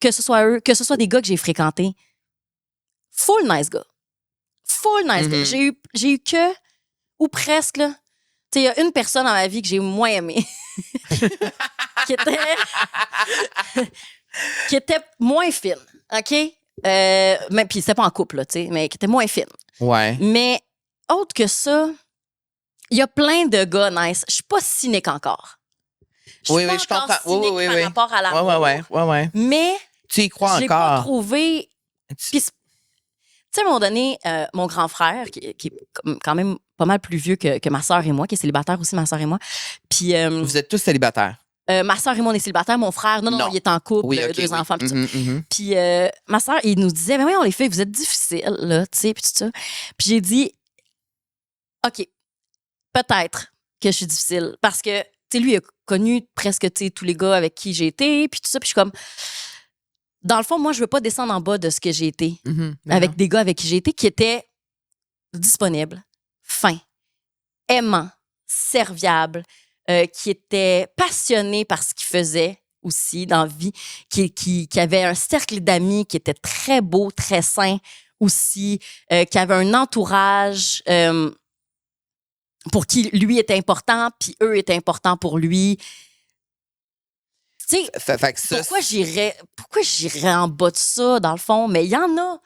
que ce soit eux, que ce soit des gars que j'ai fréquentés, full nice gars. Full nice gars. Mhm. J'ai eu que, ou presque, là. Tu sais, il y a une personne dans ma vie que j'ai moins aimée. qui était moins fine, OK? Mais puis c'était pas en couple, là, tu sais, mais qui était moins fine. Ouais. Mais autre que ça, il y a plein de gars nice. Je suis pas cynique encore. Je Oui, suis oui, pas je encore comprends. cynique Oui, oui, par oui. rapport à l'amour. Ouais. Mais Tu y crois je l'ai pas encore? trouvé. Puis, tu sais, à un moment donné, mon grand frère, qui est quand même pas mal plus vieux que ma sœur et moi, qui est célibataire aussi, ma sœur et moi. Puis, Vous êtes tous célibataires? ma sœur et moi, on est célibataires. Mon frère, non, il est en couple, Oui, ok, deux oui. enfants. Puis, Mhm, mhm. puis ma sœur, il nous disait, mais oui, on les fait, vous êtes difficiles, là, tu sais, puis tout ça. Puis j'ai dit, OK, peut-être que je suis difficile. Parce que, tu sais, lui, il a connu presque, tu sais, tous les gars avec qui j'ai été, puis tout ça. Puis je suis comme, dans le fond, moi, je veux pas descendre en bas de ce que j'ai été. Mhm. Mais Avec non. des gars avec qui j'ai été qui étaient disponibles, fins, aimants, serviables, qui étaient passionnés par ce qu'ils faisaient aussi dans la vie, qui avaient un cercle d'amis qui était très beau, très sain aussi, qui avait un entourage pour qui lui était important, puis eux étaient importants pour lui. Tu sais, Fait que ça, pourquoi j'irais en bas de ça, dans le fond? Mais il y en a.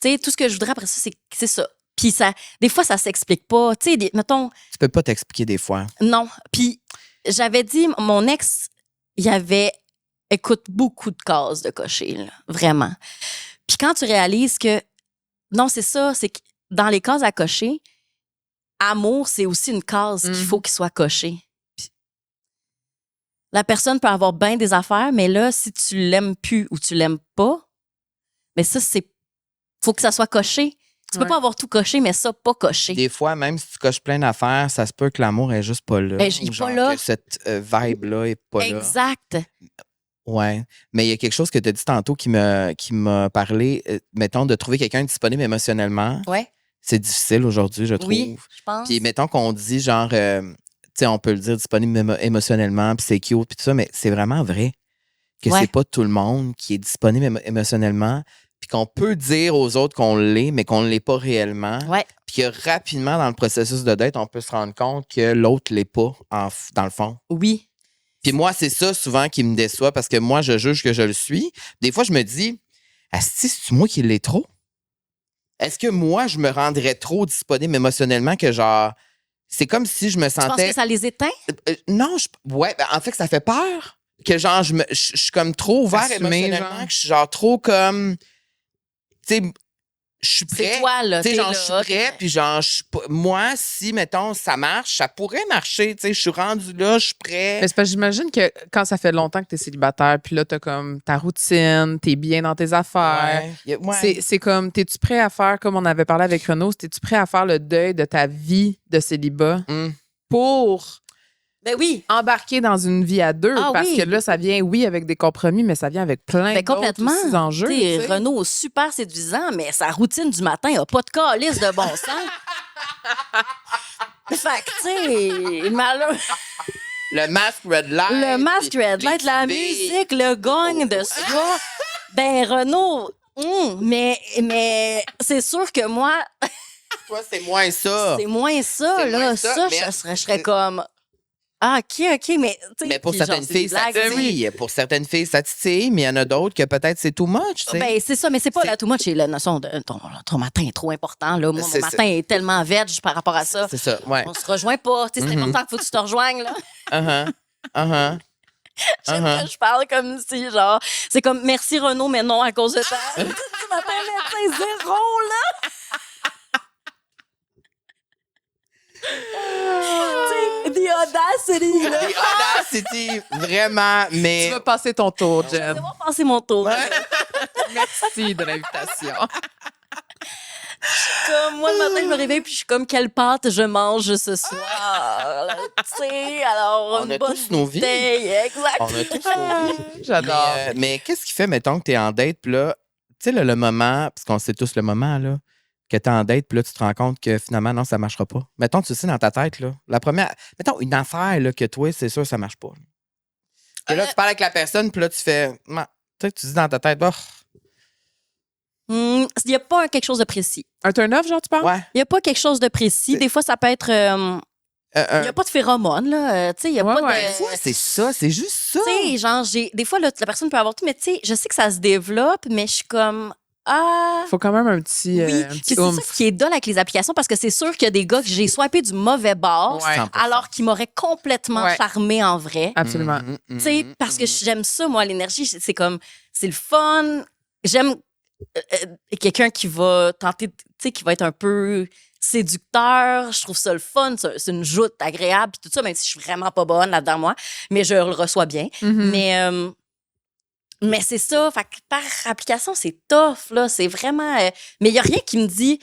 Tu sais, tout ce que je voudrais après ça, c'est ça. Puis ça, des fois, ça s'explique pas. Tu sais, mettons, tu peux pas t'expliquer des fois. non. Puis j'avais dit, mon ex, il y avait, écoute, beaucoup de cases de cocher, là, vraiment. Puis quand tu réalises que, non, c'est ça, c'est que dans les cases à cocher, amour, c'est aussi une case qu'il faut qu'il soit coché. La personne peut avoir bien des affaires, mais là, si tu l'aimes plus ou tu l'aimes pas, mais ça, faut que ça soit coché. Tu peux Ouais. pas avoir tout coché, mais ça, pas coché. Des fois, même si tu coches plein d'affaires, ça se peut que l'amour est juste pas là. Ben, il est Ou genre pas là. que cette vibe-là est pas là. Exact. Ouais. Mais il y a quelque chose que tu as dit tantôt qui m'a parlé, mettons, de trouver quelqu'un disponible émotionnellement. Ouais. C'est difficile aujourd'hui, je trouve. Oui, je pense. Puis mettons qu'on dit genre, tu sais, on peut le dire disponible émotionnellement, puis c'est cute, puis tout ça, mais c'est vraiment vrai. que Ouais. c'est pas tout le monde qui est disponible émotionnellement, puis qu'on peut dire aux autres qu'on l'est, mais qu'on ne l'est pas réellement. Ouais. Puis que rapidement, dans le processus de date, on peut se rendre compte que l'autre l'est pas, dans le fond. Oui. Puis moi, c'est ça souvent qui me déçoit parce que moi, je juge que je le suis. Des fois, je me dis, asti, c'est moi qui l'ai trop? Est-ce que moi, je me rendrais trop disponible émotionnellement que genre, c'est comme si je me Tu penses sentais. que ça les éteint? Non, ouais, ben, en fait, que ça fait peur. Que genre, je suis comme trop ouvert Assumé, émotionnellement, genre. que je suis genre trop comme. Tu sais, je suis prêt. C'est toi, là. Tu sais, t'es genre, là, je suis prêt, puis genre, moi, si, mettons, ça marche, ça pourrait marcher, tu sais, je suis rendu là, je suis prêt. Mais c'est parce que j'imagine que quand ça fait longtemps que t'es célibataire, puis là, t'as comme ta routine, t'es bien dans tes affaires. Ouais. C'est comme, t'es-tu prêt à faire, comme on avait parlé avec Renaud, t'es-tu prêt à faire le deuil de ta vie de célibat Hum. pour Ben oui. embarquer dans une vie à deux? Ah parce oui. que là, ça vient, oui, avec des compromis, mais ça vient avec plein Ben d'autres complètement. aussi enjeux. T'sais, tu sais. Renaud, super séduisant, mais sa routine du matin a pas de calice de bon sens. Fait que, tu sais, malheur. Le masque red light. Le masque red light, la musique, le gong de soi. Ben, Renaud, mais c'est sûr que moi, Toi, c'est moins ça. c'est moins ça, C'est là. moins ça, mais- Je serais comme. Ah, OK, mais. tu sais, Mais pour puis certaines genre, c'est des filles, ça blagues, titille. Pour certaines filles, ça titille, mais il y en a d'autres que peut-être c'est too much, tu sais. Ben, c'est ça, mais c'est pas C'est- la too much, c'est la notion de ton matin est trop important. Là. Moi, mon C'est ça. matin est tellement veg par rapport à ça. C'est ça, ouais. On se rejoint pas. Tu sais, c'est Mhm. important qu'il faut que tu te rejoignes. Là. Uh-huh. Uh-huh. J'aime Uh-huh. que je parle comme si, genre, c'est comme merci Renaud, mais non à cause de toi. Tu m'appelles médecin zéro, là. Tu sais, the audacity, là. The audacity, vraiment, mais. Tu vas passer ton tour, Je vais Jen. devoir passer mon tour. Merci de l'invitation. Comme moi, le matin, je me réveille puis je suis comme quelle pâte je mange ce soir. Tu sais, alors, On une a bonne tous nos vies. bouteille, exact. On a tous nos vies. J'adore. Mais qu'est-ce qui fait, mettons, que t'es en date, puis là, tu sais, le moment, parce qu'on sait tous le moment, là, que t'es en date, puis là, tu te rends compte que finalement, non, ça marchera pas. Mettons, tu sais, dans ta tête, là, la première. Mettons, une affaire, là, que toi, c'est sûr, ça marche pas. Et là, tu parles avec la personne, puis là, tu fais. Tu sais, tu dis dans ta tête, oh, Il n'y a pas quelque chose de précis. Un turn-off, genre, tu parles? ouais. Il n'y a pas quelque chose de précis. Des fois, ça peut être. Il n'y a pas de phéromones, là. Tu sais, il n'y a Ouais, pas ouais. de. Ouais, c'est ça, c'est juste ça. Tu sais, genre, des fois, là, la personne peut avoir tout, mais tu sais, je sais que ça se développe, mais je suis comme. Ah. Faut quand même un petit, Oui, un puis petit c'est oomph. ça qui est dole avec les applications parce que c'est sûr qu'il y a des gars que j'ai swipé du mauvais bord Ouais. 100%. alors qu'ils m'auraient complètement Ouais. charmé en vrai. Absolument. Tu sais, parce que j'aime ça, moi, l'énergie. C'est comme, c'est le fun. J'aime quelqu'un qui va tenter, tu sais, qui va être un peu séducteur. Je trouve ça le fun. C'est une joute agréable, puis tout ça, même si je suis vraiment pas bonne là-dedans, moi. Mais je le reçois bien. Mhm. Mais c'est ça. Fait que par application, c'est tough, là. C'est vraiment. Mais il n'y a rien qui me dit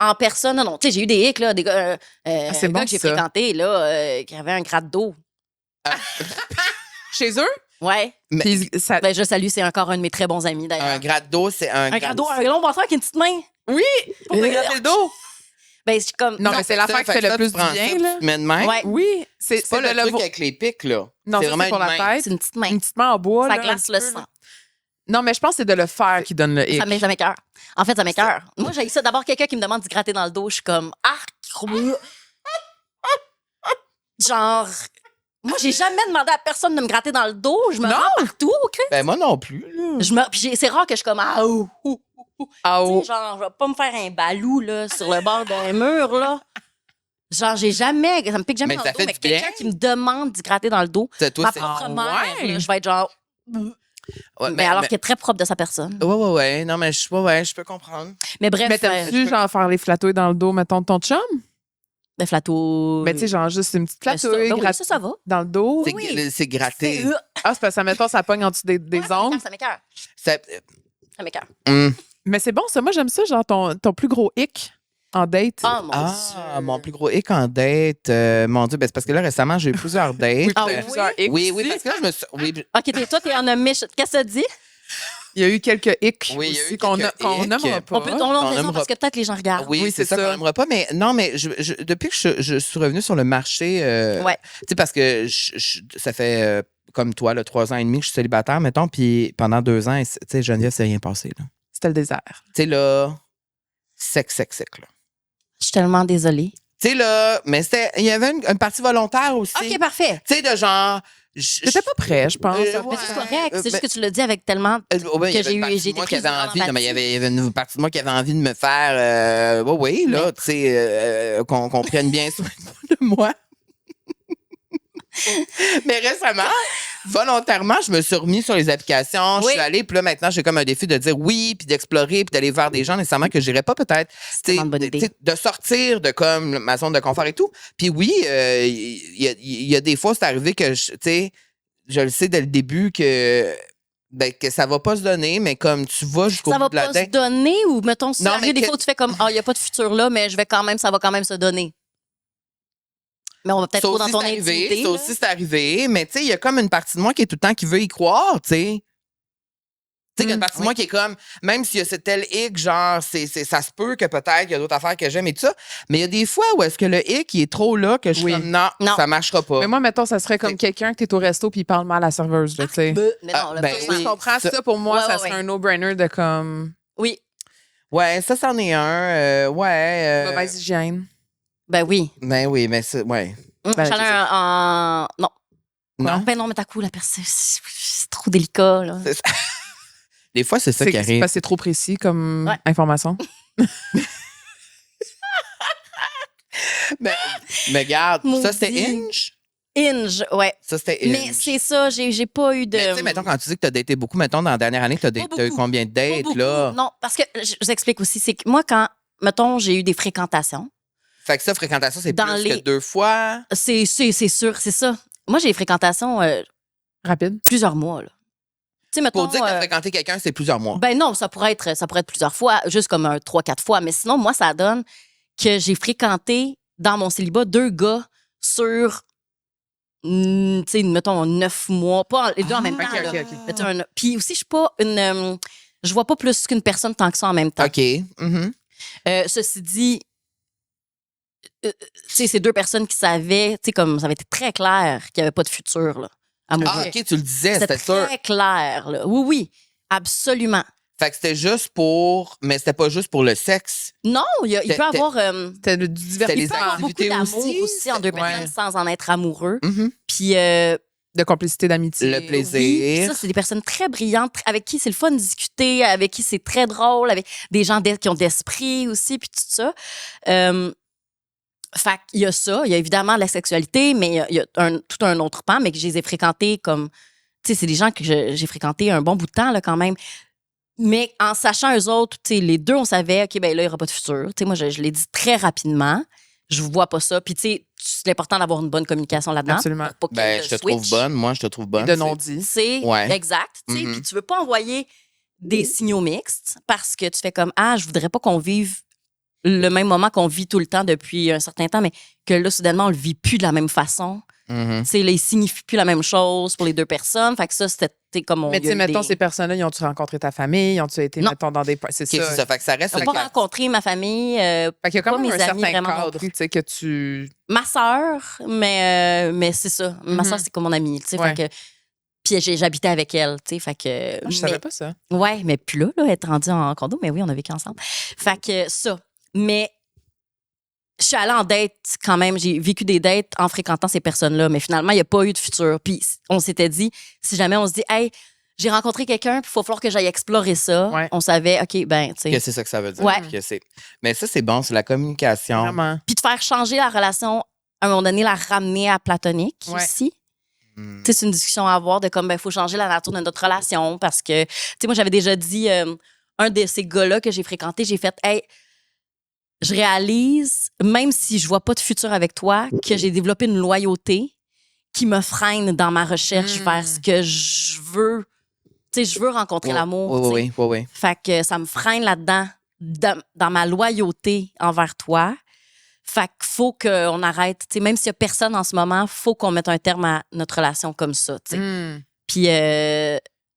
en personne. Non, non. Tu sais, j'ai eu des hicks, là. Des gars, c'est un bon, gars que j'ai ça. fréquenté, là, qui avait un gratte d'eau. Chez eux? Ouais. Mais- Puis ça- Ben, je salue, c'est encore un de mes très bons amis, d'ailleurs. Un gratte d'eau, c'est un. Un gratte d'eau, un long bâton avec une petite main. Oui! Pour Pour te gratter le dos. Ben, c'est comme. Non, mais c'est l'affaire qui fait le plus du bien, là. Tu te mets de main. Ouais. Oui, c'est C'est pas de le truc vo- avec les pics, là. Non, c'est ça, vraiment c'est pour une la main. tête. C'est une petite main. Une petite main en bois. Ça là, glace un le petit peu, sang. là. Non, mais je pense que c'est de le faire qui donne le hic. Ça m'écoeure. En fait, ça m'écoeure. Moi, j'ai ça. D'abord, quelqu'un qui me demande de gratter dans le dos, je suis comme. Genre. Moi, j'ai jamais demandé à personne de me gratter dans le dos. Je me Non. rends partout, OK? Ben, moi non plus, là. Puis c'est rare que je suis comme. Ah, ouh, ouh. Ah, Tu oh. sais, genre, je vais pas me faire un balou, là, sur le bord d'un mur, là. Genre, j'ai jamais. Ça me pique jamais Mais dans ça le dos, fait mais du bien. quelqu'un qui me demande de gratter dans le dos. C'est toi, Ma c'est. propre Ah, mère, ouais. là, je vais être genre. Ouais, Mais alors qu'elle est très propre de sa personne. Ouais. Non, mais je peux comprendre. Mais bref, Mais t'aimes-tu, genre, faire les flatouilles dans le dos, mettons, de ton chum? ben, flato. Mais tu sais, genre, juste une petite Ben, ça, flatouille ben oui, gratte ça va. dans le dos. C'est Oui. c'est gratté. Ah, c'est parce que, ça, mettons, ça pogne en dessous des ongles. Ça m'écoeure. Ça- Ça m'écoeure. Hum. Mais c'est bon, ça. Moi, j'aime ça, genre, ton plus gros hic en date. Oh mon Ah, Dieu. mon plus gros hic en date. Mon Dieu, ben, c'est parce que là, récemment, j'ai eu plusieurs dates. Ah T'as eu oui? plusieurs hics Oui, aussi. parce que là, je me suis. Oui, OK, toi, t'es en nommé. Qu'est-ce que ça dit? Il y a eu quelques hics Oui, il y a aussi eu qu'on quelques qu'on hics. nommera pas. On peut on on raison aimera- parce que peut-être les gens regardent. oui, Oui, c'est c'est ça qu'on ça. n'aimera pas. Mais non, mais depuis que je suis revenue sur le marché, Ouais. tu sais, parce que ça fait comme toi, là, 3 ans et demi que je suis célibataire, mettons, puis pendant 2 ans, tu sais, Geneviève, c'est rien passé, là. C'était le désert. Tu sais, là, sec, là. Je suis tellement désolée. Tu sais, là, mais il y avait une partie volontaire aussi. OK, parfait. Tu sais, de genre. J'étais pas prêt, je pense. Ouais. Mais c'est correct. C'est juste que tu l'as dit avec tellement Ouais, il y que avait une partie j'ai de moi été qui avait prise envie. dans Non, mais il y avait une partie de moi qui avait envie de me faire. Oui, là, tu sais, qu'on prenne bien soin de moi. Mais récemment, volontairement, je me suis remis sur les applications. Je Oui. suis allée, puis là, maintenant, j'ai comme un défi de dire oui, puis d'explorer, puis d'aller vers des gens nécessairement que j'irais pas peut-être. tellement une bonne idée. De sortir de comme ma zone de confort et tout. Puis oui, il y a des fois, c'est arrivé que, tu sais, je le sais dès le début que ça va pas se donner, mais comme tu vas jusqu'au Ça bout va de la pas se tête. donner ou, mettons, si Non, arrive mais des que- fois où tu fais comme, il n'y a pas de futur là, mais ça va quand même se donner. Mais on va peut-être Ça trop dans aussi, ton c'est arrivé, intimité. ça là. aussi, c'est arrivé. Mais tu sais, il y a comme une partie de moi qui est tout le temps qui veut y croire, tu sais. Tu sais, il y a une partie de moi qui est comme, même s'il y a ce tel hic, genre, ça se peut que peut-être il y a d'autres affaires que j'aime et tout ça. Mais il y a des fois où est-ce que le hic, il est trop là que je suis Oui. comme, non, Non. ça marchera pas. Mais moi, mettons, ça serait comme C'est- quelqu'un que t'es au resto puis il parle mal à la serveuse, là, tu sais. Mais non, là, ben franchement. oui. Tu comprends ça- ça? Pour moi, Ouais, ça ouais, serait ouais. un no-brainer de comme Oui, Ouais, ça, c'en est un. mauvaise hygiène. ben oui. Ben oui, mais ouais. Ben, J'allais non. Non? Ben non, mais t'as coup, la personne, c'est trop délicat, là. C'est ça. Des fois, c'est ça qui C'est arrive. parce que c'est trop précis comme Ouais. information. Mais regarde, ça, Maudit. c'était Inge. Inge, ouais. Ça, c'était Inge. Mais c'est ça, j'ai pas eu de. Mais tu sais, mettons, quand tu dis que tu as daté beaucoup, mettons, dans la dernière année, tu as, Pas eu beaucoup. combien de Pas dates, beaucoup. là? Non, parce que je vous explique aussi, c'est que moi, quand, mettons, j'ai eu des fréquentations, Fait que ça, fréquentation, c'est Dans plus les- que 2 fois. c'est sûr, c'est ça. Moi, j'ai des fréquentations Rapide. plusieurs mois, là. Tu sais, mettons. Pour dire que tu as fréquenté quelqu'un, c'est plusieurs mois. Ben non, ça pourrait être plusieurs fois, juste comme 3-4 fois. Mais sinon, moi, ça donne que j'ai fréquenté dans mon célibat 2 gars sur, tu sais, mettons, 9 mois. Pas les deux en même temps. ok, là. ok, ok. Mettons puis aussi, je suis pas une. Je vois pas plus qu'une personne tant que ça en même temps. OK. Mhm. Ceci dit, tu sais, c'est 2 personnes qui savaient, tu sais, comme ça avait été très clair qu'il n'y avait pas de futur, là, amoureux. Ah, OK, tu le disais, C'était c'était sûr. très clair, là. Oui, oui, absolument. Fait que c'était juste pour. Mais c'était pas juste pour le sexe. Non, il peut C'était- avoir. C'était du C'était divertissement. les avoir beaucoup activités d'amour aussi. aussi en 2 Ouais. personnes sans en être amoureux. Mhm. Puis, De complicité, d'amitié. Le plaisir. oui, puis ça, c'est des personnes très brillantes, avec qui c'est le fun de discuter, avec qui c'est très drôle, avec des gens qui ont d'esprit aussi, puis tout ça. Fait qu'il y a ça. Il y a évidemment la sexualité, mais il y a tout un autre pan, mais que je les ai fréquentés comme. Tu sais, c'est des gens que j'ai fréquentés un bon bout de temps, là, quand même. Mais en sachant eux autres, tu sais, les deux, on savait, OK, ben là, il n'y aura pas de futur. Tu sais, moi, je l'ai dit très rapidement. Je vois pas ça. Puis, tu sais, c'est important d'avoir une bonne communication là-dedans. Absolument. Pour pas qu'il y ait Ben, de je te trouve switch. bonne. Moi, je te trouve bonne. De non-dit. C'est Ouais. exact. Tu sais, Mhm. Puis tu veux pas envoyer des signaux mixtes parce que tu fais comme je voudrais pas qu'on vive le même moment qu'on vit tout le temps depuis un certain temps, mais que là, soudainement, on le vit plus de la même façon. Mhm. Tu sais, là, il signifie plus la même chose pour les 2 personnes. Fait que ça, c'était comme on. Mais tu sais, mettons, ces personnes-là, ils ont-tu rencontré ta famille? Ils ont-tu été, Non. mettons, dans des... C'est OK, ça. c'est ça. Fait que ça reste J'ai une pas rencontré ma famille, Fait qu'il y a quand pas même un mes amis, certain vraiment non cadre, plus. tu sais, que tu... ma sœur, mais c'est ça. Ma Mhm. sœur, c'est comme mon amie. Tu sais, Ouais. fait que. Puis j'habitais avec elle, tu sais, fait que. Ah, je savais pas ça. Ouais, mais plus là, elle est rendue en condo, mais oui, on a vécu ensemble. Fait que ça. Mais je suis allée en date quand même. J'ai vécu des dates en fréquentant ces personnes-là, mais finalement, il n'y a pas eu de futur. Puis on s'était dit, si jamais on se dit, hey, j'ai rencontré quelqu'un, puis il va falloir que j'aille explorer ça, Ouais. on savait, OK, ben, tu Que sais. c'est ça que ça veut dire. Ouais. Puis que c'est... Mais ça, c'est bon, c'est la communication. Vraiment. Puis de faire changer la relation, à un moment donné, la ramener à platonique Ouais. aussi. Mm. Tu sais, c'est une discussion à avoir de comme, ben, il faut changer la nature de notre relation parce que, tu sais, moi, j'avais déjà dit, un de ces gars-là que j'ai fréquenté, j'ai fait, hey, je réalise, même si je vois pas de futur avec toi, que j'ai développé une loyauté qui me freine dans ma recherche Mm. vers ce que je veux. Tu sais, je veux rencontrer l'amour. tu sais. Oui. Fait que ça me freine là-dedans, dans ma loyauté envers toi. Fait qu'il faut qu'on arrête. Tu sais, même s'il y a personne en ce moment, faut qu'on mette un terme à notre relation comme ça. Tu sais. Mm. Puis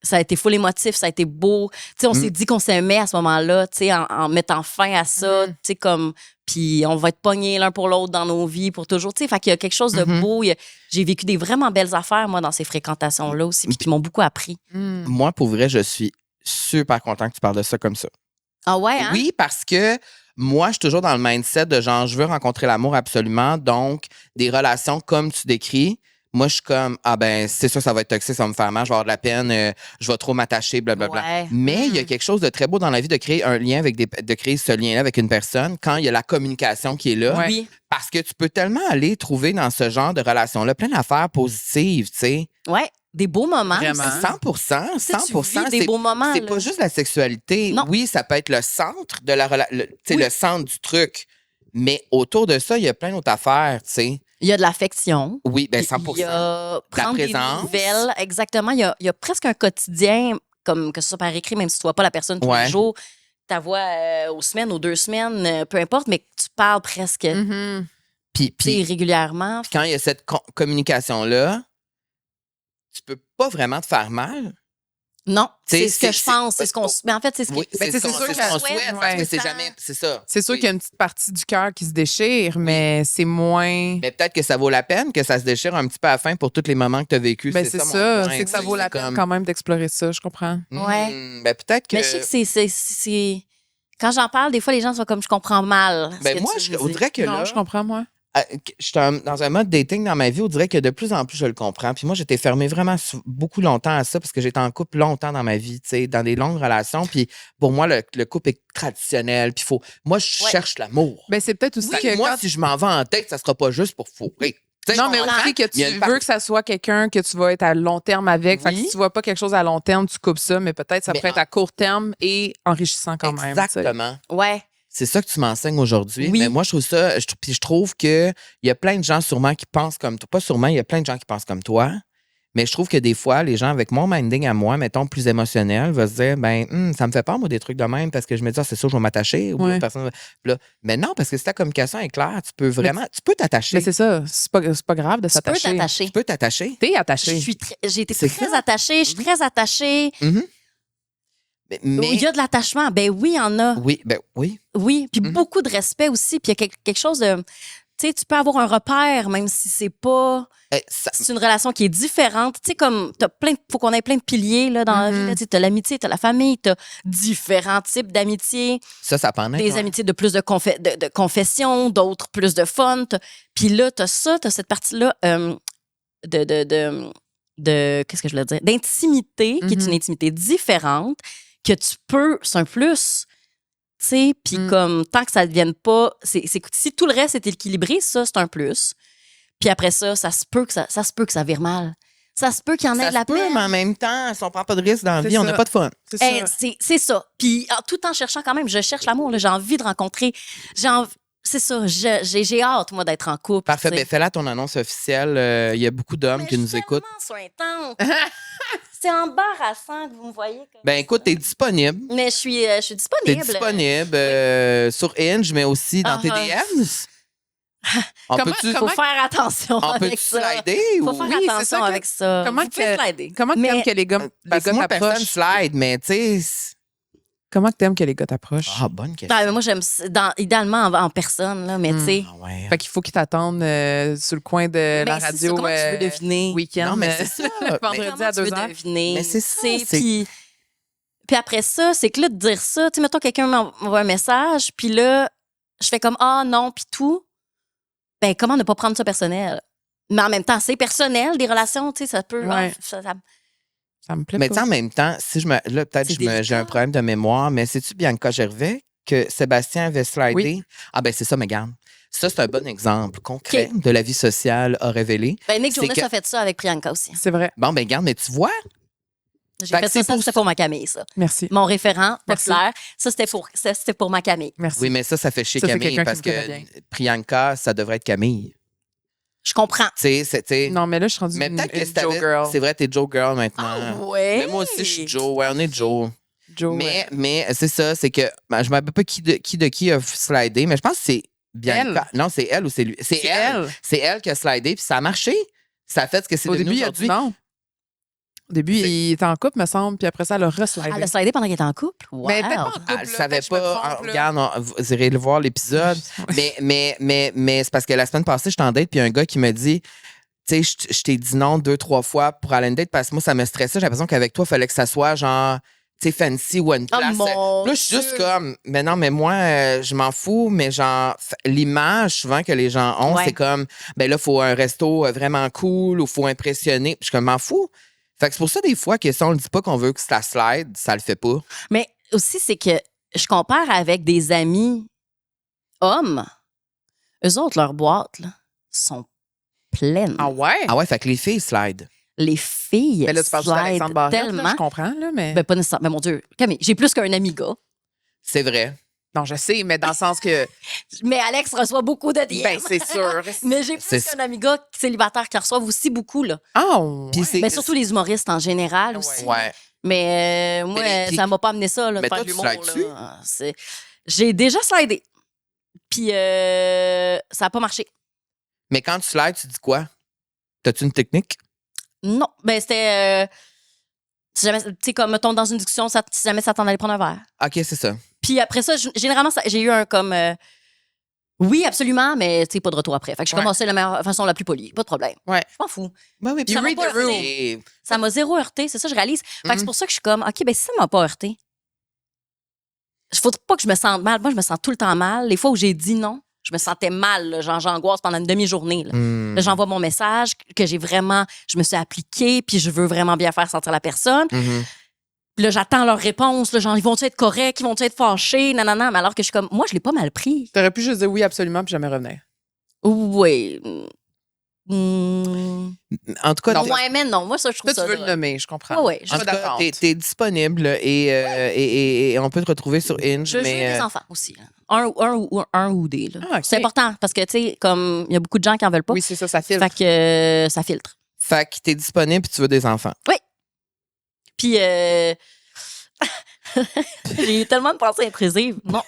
ça a été full émotif, ça a été beau. Tu sais, on s'est dit qu'on s'aimait à ce moment-là, tu sais, en mettant fin à ça. Mhm. Tu sais, comme. puis on va être pognés l'un pour l'autre dans nos vies pour toujours. Tu sais, fait qu'il y a quelque chose de beau. J'ai vécu des vraiment belles affaires, moi, dans ces fréquentations-là aussi, puis qui m'ont beaucoup appris. Moi, pour vrai, je suis super content que tu parles de ça comme ça. Ah ouais, hein? Oui, parce que moi, je suis toujours dans le mindset de genre, je veux rencontrer l'amour absolument. Donc, des relations comme tu décris, moi, je suis comme, ah ben, c'est sûr, ça va être toxique, ça va me faire mal, je vais avoir de la peine, je vais trop m'attacher, blablabla. Ouais. Mais il y a quelque chose de très beau dans la vie de créer un lien de créer ce lien-là avec une personne quand il y a la communication qui est là. Ouais. Oui. Parce que tu peux tellement aller trouver dans ce genre de relation-là plein d'affaires positives, tu sais. Ouais. Des beaux moments. Vraiment. aussi. 100%, Tu sais, tu 100%. vis des beaux moments. C'est là. pas juste la sexualité. Non. Oui, ça peut être le centre de la relation, Oui. le centre du truc. Mais autour de ça, il y a plein d'autres affaires, tu sais. Il y a de l'affection. Oui, ben 100%. Il y a prendre des présence. nouvelles. Exactement. Il y a presque un quotidien, comme que ce soit par écrit, même si tu ne vois pas la personne tous Ouais. les jours. Ta voix aux semaines, aux 2 semaines, peu importe, mais que tu parles presque Puis tu sais, régulièrement. quand il y a cette communication-là, tu peux pas vraiment te faire mal. Non, T'sais, c'est ce que je pense. C'est ce qu'on. Mais en fait, c'est ce Oui, que. c'est c'est ce qu'on sûr c'est que- ce qu'on souhaite, parce que ouais. c'est jamais... C'est ça. C'est sûr Oui. qu'il y a une petite partie du cœur qui se déchire, mais c'est moins. Mais peut-être que ça vaut la peine que ça se déchire un petit peu à la fin pour tous les moments que tu as vécu. Ben, c'est mon ça. point, C'est que ça tu vaut sais, la c'est peine comme- quand même d'explorer ça, je comprends. Ouais. Ben peut-être que... Mais je sais que c'est. Quand j'en parle, des fois, les gens sont comme je comprends mal. ce Ben que moi, tu me on dis. dirait que Non, là... je comprends, moi. Je suis dans un mode dating dans ma vie, on dirait que de plus en plus, je le comprends. Puis moi, j'étais fermée vraiment beaucoup longtemps à ça parce que j'étais en couple longtemps dans ma vie, tu sais, dans des longues relations. Puis pour moi, le couple est traditionnel. Puis moi, je Ouais. cherche l'amour. Ben, c'est peut-être aussi Fait que. que moi, quand- si je m'en vais en tête, ça sera pas juste pour fourrer. Tu sais, Non, mais je comprends. aussi que Il y a tu une veux partie- que ça soit quelqu'un que tu vas être à long terme avec. Fait que Oui. si tu vois pas quelque chose à long terme, tu coupes ça, mais peut-être ça Mais peut être à court terme et enrichissant quand même. tu sais. Exactement. Ouais. C'est ça que tu m'enseignes aujourd'hui. Oui. Mais moi, je trouve ça. Puis je trouve qu'il y a plein de gens sûrement qui pensent comme toi. Pas sûrement, il y a plein de gens qui pensent comme toi. Mais je trouve que des fois, les gens avec mon minding à moi, mettons plus émotionnel, vont se dire ça me fait peur, moi, des trucs de même, parce que je me dis, c'est sûr, je vais m'attacher. Ou Ouais. personne. Puis là, mais non, parce que si ta communication est claire, tu peux vraiment. Tu peux t'attacher. Mais c'est ça. C'est pas grave de Tu peux s'attacher. t'attacher. Tu peux t'attacher. T'es attaché. J'ai été C'est très ça. attachée. Je suis très attachée. Mhm. Mais Il y a de l'attachement. Ben oui, il y en a. oui, ben oui. Oui, puis Mhm. beaucoup de respect aussi. Puis il y a quelque chose de... Tu sais, tu peux avoir un repère, même si c'est pas... C'est une relation qui est différente. Tu sais, comme, faut qu'on ait plein de piliers là, dans la vie. là. Tu sais, t'as l'amitié, t'as la famille, t'as différents types d'amitié. Ça peut en être. Des ouais. amitiés de plus de confession, d'autres plus de fun. Puis là, t'as cette partie-là qu'est-ce que je voulais dire? D'intimité, qui est une intimité différente, que tu peux, c'est un plus. Tu sais, puis comme, tant que ça ne devienne pas, si tout le reste est équilibré, ça, c'est un plus. Puis après ça, ça se peut que ça vire mal. Ça se peut qu'il y en ait Ça de la se peut, peine. mais en même temps, si on prend pas de risque dans la C'est vie, on ça. n'a pas de fun. C'est ça. C'est ça. Puis tout en cherchant quand même, je cherche l'amour. là. J'ai envie de rencontrer. C'est ça. J'ai hâte, moi, d'être en couple. Parfait. tu sais. Ben, fais là ton annonce officielle. Il y a beaucoup d'hommes Mais qui je nous suis écoutent. tellement sointante. C'est embarrassant que vous me voyez comme Ben, écoute, ça. t'es disponible. Mais je suis T'es disponible. disponible sur Hinge, mais aussi dans tes Uh-huh. DMs. On Comment- peut-tu Faut faire attention on peut avec ça. slider? Faut ou... faire Oui, c'est ça attention que- avec ça. comment Vous pouvez slider. Comment Mais- t'aimes que les gars Parce que moi, personne t'approchent? slide, mais tu sais... Comment t'aimes que les gars t'approchent? Ah, bonne question. Ben, moi, j'aime idéalement en personne, là, mais tu sais. Ah, ouais. Fait qu'il faut qu'ils t'attendent sur le coin de la ben, c'est ça. radio Comment tu veux deviner? week-end. Non, mais c'est ça. le vendredi Comment à tu veux 2h. deviner? Mais c'est ça, Tu sais, c'est- Puis après ça, c'est que là, de dire ça, tu sais, mettons, quelqu'un m'envoie un message, puis là, je fais comme, ah non, puis tout. Ben, comment ne pas prendre ça personnel? Mais en même temps, c'est personnel, des relations, tu sais, ça peut. Ouais. ça- Ça me plaît Mais tu sais, pas. en même temps, si je me. Là, peut-être C'est que j'ai délicat. un problème de mémoire, mais sais-tu Bianca Gervais que Sébastien avait slidé? Oui. Ah, ben c'est ça, mais regarde. Ça, c'est un bon exemple concret de la vie sociale a révélé. Ben, Nick C'est Jonas que- a fait ça avec Priyanka aussi. C'est vrai. Bon, ben regarde, mais tu vois, J'ai Fait que fait c'est ça, pour c'était pour ma Camille, ça. Merci. Mon référent Merci. populaire, ça, c'était pour ma Camille. Merci. oui, mais ça fait chier Ça, c'est Camille quelqu'un qui parce me connaît que Priyanka, ça devrait être Camille. Je comprends. Tu sais, c'est. Non, mais là, je suis rendue Mais une, peut-être que une si Joe t'avais- girl. C'est vrai, t'es Joe Girl maintenant. Ah ouais? Mais moi aussi, je suis Joe. Ouais, on est Joe. Joe, ouais. Mais c'est ça, c'est que ben, je ne me rappelle pas qui a slidé, mais je pense que c'est Bianca. Non, c'est elle ou c'est lui. C'est elle. C'est elle qui a slidé, puis ça a marché. Ça a fait ce que c'est Au devenu début, il y a aujourd'hui. du non. Au début, C'est- il était en couple, me semble, puis après ça, elle a reslidé. Elle a slidé pendant qu'elle était en couple? Wow. Mais peut-être pas en couple. Elle là, savait peut-être que je me pas. trompe, là. Regarde, vous irez le voir l'épisode. Mais c'est parce que la semaine passée, j'étais en date, puis il y a un gars qui me dit, tu sais, je t'ai dit non 2-3 fois pour aller à une date parce que moi, ça me stressait. J'ai l'impression qu'avec toi, il fallait que ça soit genre, tu sais, fancy ou une Oh place. mon Là, je suis juste Dieu. comme, mais non, mais moi, je m'en fous, mais genre, l'image souvent que les gens ont, Ouais. c'est comme, ben là, il faut un resto vraiment cool ou faut impressionner. Puis je suis comme, m'en fous. Fait que c'est pour ça, des fois, que si on ne dit pas qu'on veut que ça slide, ça le fait pas. Mais aussi, c'est que je compare avec des amis hommes. Eux autres, leurs boîtes là, sont pleines. Ah ouais? Ah ouais, fait que les filles slide. Les filles Mais là, tu parles juste d'Alexandre slident Barrette, là, tellement. je comprends, là, mais... Ben, pas nécessairement. Mais mon Dieu, Camille, j'ai plus qu'un ami gars. C'est vrai. Non, je sais, mais dans le sens que... Mais Alex reçoit beaucoup de DM. Ben, c'est sûr. Mais j'ai plus qu'un ami gars célibataire qui reçoivent aussi beaucoup, là. Ah, ouais. Puis c'est- Mais surtout les humoristes en général aussi. Ouais. Mais moi, Mais- ça m'a pas amené ça, là, de Mais faire toi, de tu l'humour. slides-tu? là. J'ai déjà slidé. Puis ça n'a pas marché. Mais quand tu slides, tu dis quoi? T'as-tu une technique? Non, ben c'était... si jamais, tu sais, comme, mettons, dans une discussion, si jamais ça t'en allait prendre un verre. OK, c'est ça. Puis après ça, généralement, j'ai eu un comme... oui, absolument, mais tu sais, pas de retour après. Fait que je Ouais. commençais de la façon la plus polie. Pas de problème. Ouais. Je m'en fous. Ben oui, puis ça m'a pas heurté. Et- Ça m'a zéro heurté, c'est ça, je réalise. Fait que Mhm. c'est pour ça que je suis comme, OK, ben si ça m'a pas heurté, il faut pas que je me sente mal. Moi, je me sens tout le temps mal. Les fois où j'ai dit non, je me sentais mal. Là, genre, j'angoisse pendant une demi-journée. Là. Hmm. Là, j'envoie mon message que j'ai vraiment, je me suis appliquée, puis je veux vraiment bien faire sentir la personne. Mhm. Puis là, j'attends leur réponse. Là, genre, ils vont-ils être corrects? Ils vont-ils être fâchés? Nanana. Mais alors que je suis comme, moi, je l'ai pas mal pris. T'aurais pu juste dire oui, absolument, puis jamais revenir. Oui. Mm. En tout cas, Non, t'es- ouais, mais non. Moi, ça, je trouve Toi, ça. tu veux le là. nommer, je comprends. Ah ouais, je je en suis tout cas, d'accord. t'es disponible et on peut te retrouver sur Inge. Je veux mais des enfants aussi. Là. Un ou des. Là. Ah, ok. C'est important parce que, tu sais, comme il y a beaucoup de gens qui en veulent pas. Oui, c'est ça, ça filtre. Fait que ça filtre. fait que t'es disponible et tu veux des enfants. Puis, j'ai eu tellement de pensées intrusives. Non.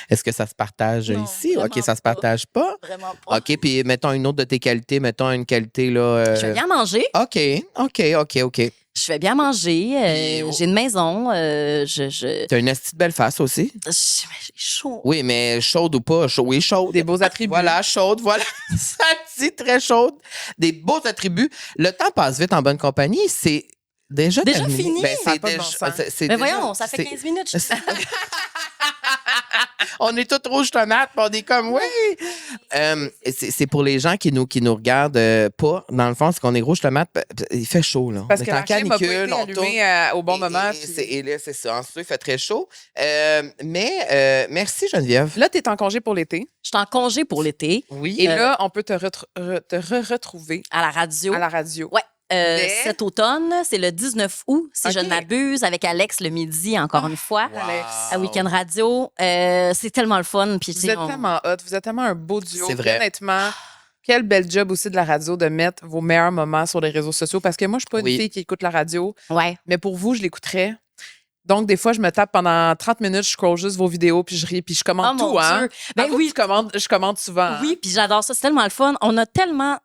Est-ce que ça se partage Non, ici? OK, vraiment ça se pas. partage pas. Vraiment pas. OK, puis mettons une autre de tes qualités. Mettons une qualité, là. Je vais bien manger. OK. Je vais bien manger. Puis- J'ai une maison. J'ai T'as une esti de belle face aussi. chaud. Oui, mais chaude ou pas? Oui, chaude. Des beaux attributs. Voilà, chaude, voilà. Ça dit très chaude. Des beaux attributs. Le temps passe vite en bonne compagnie. C'est déjà terminé. fini? Ben, Ça a c'est pas de déjà. bon sens. c'est Mais déjà- voyons, ça fait c'est- 15 minutes. On est tous rouges tomates, puis on est comme oui. C'est pour les gens qui nous regardent pas. Dans le fond, c'est qu'on est rouges tomates. Il fait chaud là. Parce On que est en la clim n'a pas été canicule, on tourne. allumée au bon moment. Et puis- là, c'est ça. En dessous, il fait très chaud. Merci Geneviève. Là, t'es en congé pour l'été. Je suis en congé pour l'été Oui. Et là, on peut te retrouver à la radio. à la radio. Ouais. Mais- Cet automne, c'est le 19 août, si je OK. ne m'abuse, avec Alex le midi, encore une fois, Alex. à Week-end Radio. C'est tellement le fun. Puis, tu Vous sais, êtes tellement hot, vous êtes tellement un beau duo. C'est Puis vrai. Honnêtement, quel bel job aussi de la radio de mettre vos meilleurs moments sur les réseaux sociaux. Parce que moi, je suis pas une Oui. fille qui écoute la radio, Ouais. mais pour vous, je l'écouterais. Donc, des fois, je me tape pendant 30 minutes, je scroll juste vos vidéos, puis je ris, puis je Oh commande mon tout, hein? Dieu. Ben Avoue oui, que je commande souvent. hein? oui, puis j'adore ça. C'est tellement le fun. On a tellement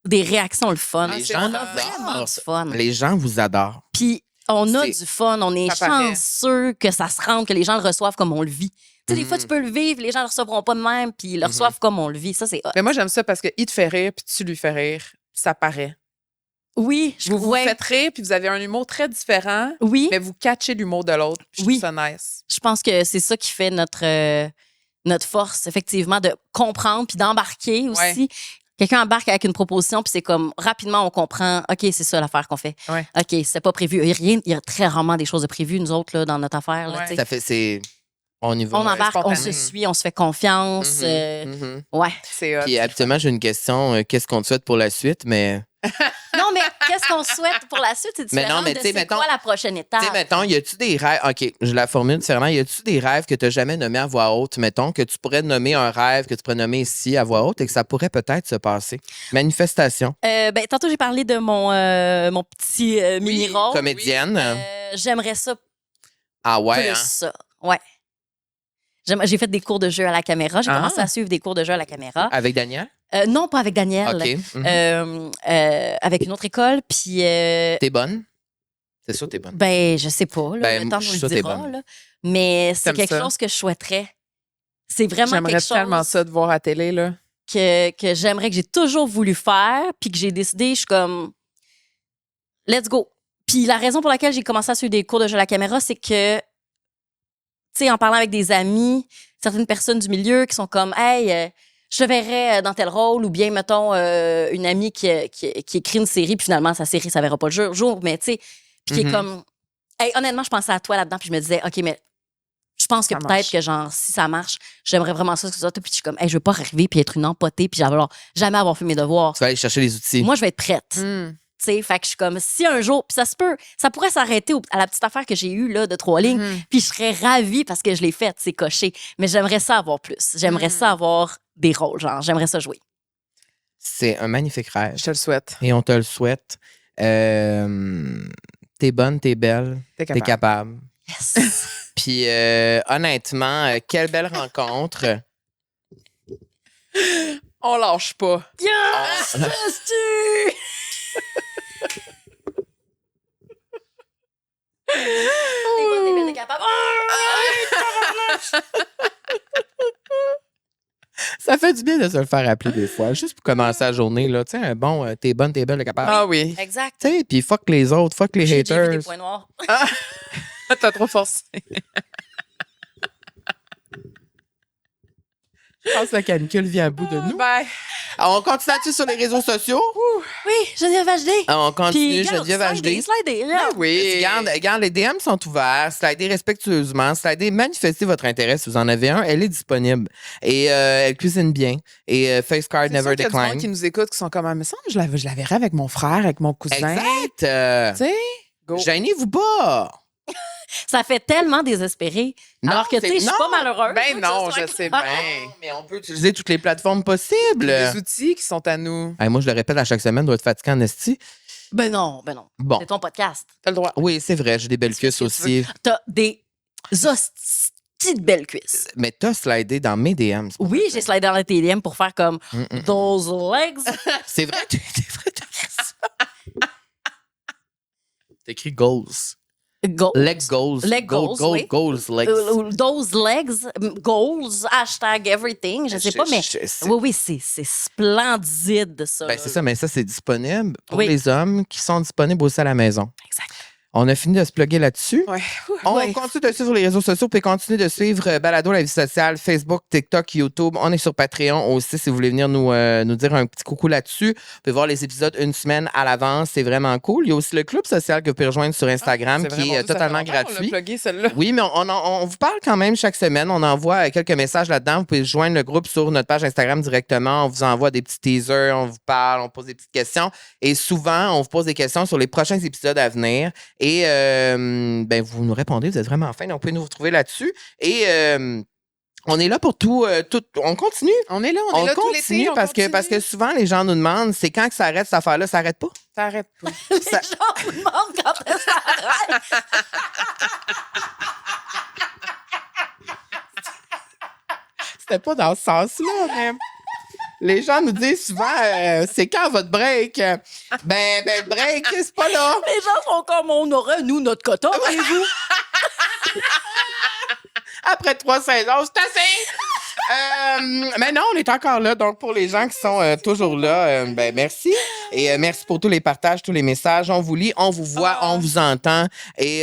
des réactions le fun. Les c'est gens On a adorent. vraiment du fun. Les gens vous adorent. Puis on a C'est- du fun. On est Ça paraît. chanceux que ça se rende, que les gens le reçoivent comme on le vit. Tu sais, des fois, tu peux le vivre, les gens le recevront pas de même, puis ils le reçoivent comme on le vit. Ça, c'est hot. Mais moi, j'aime ça parce qu'il te fait rire, puis tu lui fais rire. Ça paraît. Oui, Vous vous ouais, faites rire, puis vous avez un humour très différent, oui. mais vous catchez l'humour de l'autre. puis Je Oui. trouve ça nice. Je pense que c'est ça qui fait notre force, effectivement, de comprendre puis d'embarquer aussi. Quelqu'un embarque avec une proposition, puis c'est comme rapidement, on comprend, OK, c'est ça l'affaire qu'on fait. Ouais. OK, c'est pas prévu. Il y a très rarement des choses de prévues, nous autres, là, dans notre affaire. Là, Ouais. tu sais. Ça fait, on y va. On embarque, on spontané. se suit, on se fait confiance. Mhm, mhm. Ouais. C'est hot. Puis habituellement, j'ai une question, qu'est-ce qu'on te souhaite pour la suite? Mais, Non, mais qu'est-ce qu'on souhaite pour la suite? C'est Mais différent non, mais de tu sais, c'est mettons- quoi la prochaine étape? tu sais, mettons, y a-tu des rêves? OK, je la formule différemment. Y a-tu des rêves que tu n'as jamais nommés à voix haute, mettons, que tu pourrais nommer un rêve que tu pourrais nommer ici à voix haute et que ça pourrait peut-être se passer? Manifestation. Ben, tantôt, j'ai parlé de mon petit mini-rôle. Comédienne. J'aimerais ça Ah ouais, plus hein? ça. Ouais. J'ai fait des cours de jeu à la caméra. J'ai Ah. commencé à suivre des cours de jeu à la caméra. Avec Daniel? Non, pas avec Daniel. OK. Mhm. Avec une autre école. Puis, T'es bonne? C'est sûr, t'es bonne. ben, je sais pas. Là, Ben, le temps je nous suis le sûre que t'es dira. bonne. Là. Mais c'est T'aimes quelque ça? chose que je souhaiterais. C'est vraiment J'aimerais quelque tellement chose ça de voir à télé, là. que j'aimerais, que j'ai toujours voulu faire, puis que j'ai décidé, je suis comme, let's go. Puis la raison pour laquelle j'ai commencé à suivre des cours de jeu à la caméra, c'est que, tu sais, en parlant avec des amis, certaines personnes du milieu qui sont comme, hey, je te verrais dans tel rôle, ou bien, mettons, une amie qui écrit une série, puis finalement, sa série, ça verra pas le jour, mais tu sais, puis qui est Mhm. comme, hey, honnêtement, je pensais à toi là-dedans, puis je me disais, OK, mais je pense que Ça peut-être marche. que, genre, si ça marche, j'aimerais vraiment ça, puis je suis comme, hey, je veux pas arriver puis être une empotée, puis jamais avoir fait mes devoirs. Tu vas aller chercher les outils. Moi, je vais être prête. Mm. Tu sais, fait que je suis comme, si un jour, puis ça pourrait s'arrêter à la petite affaire que j'ai eue, là, de 3 lignes, Mhm. puis je serais ravie parce que je l'ai faite, c'est coché. Mais j'aimerais ça avoir plus. J'aimerais ça avoir des rôles, genre, j'aimerais ça jouer. C'est un magnifique rêve. Je te le souhaite. Et on te le souhaite. T'es bonne, t'es belle, T'es t'es capable. capable. Yes! Puis honnêtement, quelle belle rencontre. On lâche pas. Yes! Yes, T'es bonne, t'es belle, t'es capable. Ça fait du bien de se le faire appeler des fois, juste pour commencer la journée. Là. Tu sais, un bon, t'es bonne, t'es belle, t'es capable. Ah oui. Exact. Tu sais, puis fuck les autres, fuck les J'ai déjà vu des haters. points noirs. T'as trop forcé. Je pense que la canicule vient à bout de nous. Bye. Alors, on continue là-dessus sur les réseaux sociaux. Oui, Geneviève HD. On continue, Puis, Geneviève HD. Slidez, là. Oui. Regarde, les DM sont ouverts. Slidez respectueusement. Slidez, manifestez votre intérêt si vous en avez un. Elle est disponible. Et elle cuisine bien. Et face card C'est never sûr qu'il y a du monde decline. qui nous écoute qui sont comme, ah, mais ça, je la verrais avec mon frère, avec mon cousin. Exact. Tu sais, go. Gênez-vous pas. Ça fait tellement désespéré. Non, Alors que, tu sais, je suis non. pas malheureuse. Ben non, Ça, je c'est sais pas- bien. Mais on peut utiliser toutes les plateformes possibles. Les outils qui sont à nous. Hey, moi, je le répète à chaque semaine, doit être fatiguant en esti. Ben non. Bon. C'est ton podcast. T'as le droit. Oui, c'est vrai, j'ai des belles cuisses que tu aussi. T'as des hosties de belles cuisses. Mais t'as slidé dans mes DM. c'est pas Oui, vrai. j'ai slidé dans la TDM pour faire comme those legs. C'est vrai, t'as écrit ça. T'as écrit goals. Leg goals. Leg goals, oui. Goals, legs. Those legs, goals, hashtag everything, je sais pas, mais oui, c'est splendide, ça. Ben, c'est ça, mais ça, c'est disponible pour Oui. les hommes qui sont disponibles aussi à la maison. Exact. On a fini de se plugger là-dessus. Ouais. On Ouais. continue de suivre les réseaux sociaux, puis continue de suivre Balado, la vie sociale, Facebook, TikTok, YouTube. On est sur Patreon aussi, si vous voulez venir nous dire un petit coucou là-dessus. Vous pouvez voir les épisodes une semaine à l'avance, c'est vraiment cool. Il y a aussi le club social que vous pouvez rejoindre sur Instagram, C'est qui vraiment est ça fait totalement longtemps qu'on l'a gratuit. plugué, celle-là. Oui, mais on vous parle quand même chaque semaine. On envoie quelques messages là-dedans. Vous pouvez joindre le groupe sur notre page Instagram directement. On vous envoie des petits teasers, on vous parle, on pose des petites questions. Et souvent, on vous pose des questions sur les prochains épisodes à venir. Et ben, vous nous répondez, vous êtes vraiment fin. Donc, vous pouvez nous retrouver là-dessus. Et on est là pour tout. On continue. On est là, on est là tout l'été. Continue on parce que souvent, les gens nous demandent c'est quand que ça arrête cette affaire-là. Ça arrête pas. Ça arrête pas. Les gens me demandent quand est-ce que ça arrête. C'était pas dans ce sens-là, mais les gens nous disent souvent c'est quand votre break? Ben, le break, c'est pas là. Les gens sont comme on aurait, nous, notre quota, voyez-vous. Après 3 saisons, c'est assez. Mais non, on est encore là. Donc, pour les gens qui sont toujours là, ben merci. Et merci pour tous les partages, tous les messages. On vous lit, on vous voit, on vous entend. Et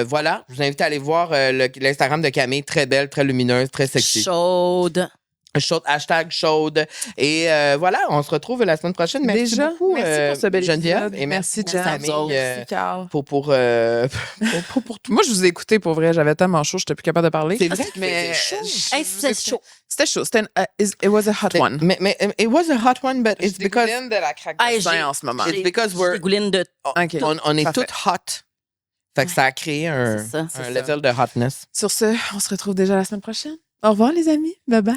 voilà, je vous invite à aller voir l'Instagram de Camille. Très belle, très lumineuse, très sexy. Chaude. Chaude, hashtag chaude. Et voilà, on se retrouve la semaine prochaine. Merci Déjà, beaucoup, merci pour ce bel Geneviève. épisode. Et Merci, merci, Jen. Camille, Merci, Carl. pour tout. Moi, je vous ai écouté pour vrai. J'avais tellement chaud, j'étais plus capable de parler. C'est vrai que mais c'était chaud. Hey, c'était chaud. C'était chaud. C'était it was a hot one. Mais it was a hot one, but it's because de la craque Hey, de sein j'ai- en ce moment. it's because J'ai we're des goulines de... OK. on est Parfait. toutes hot. Fait que ça a créé un C'est ça, c'est un ça. level de hotness. Sur ce, on se retrouve déjà la semaine prochaine. Au revoir, les amis. Bye bye.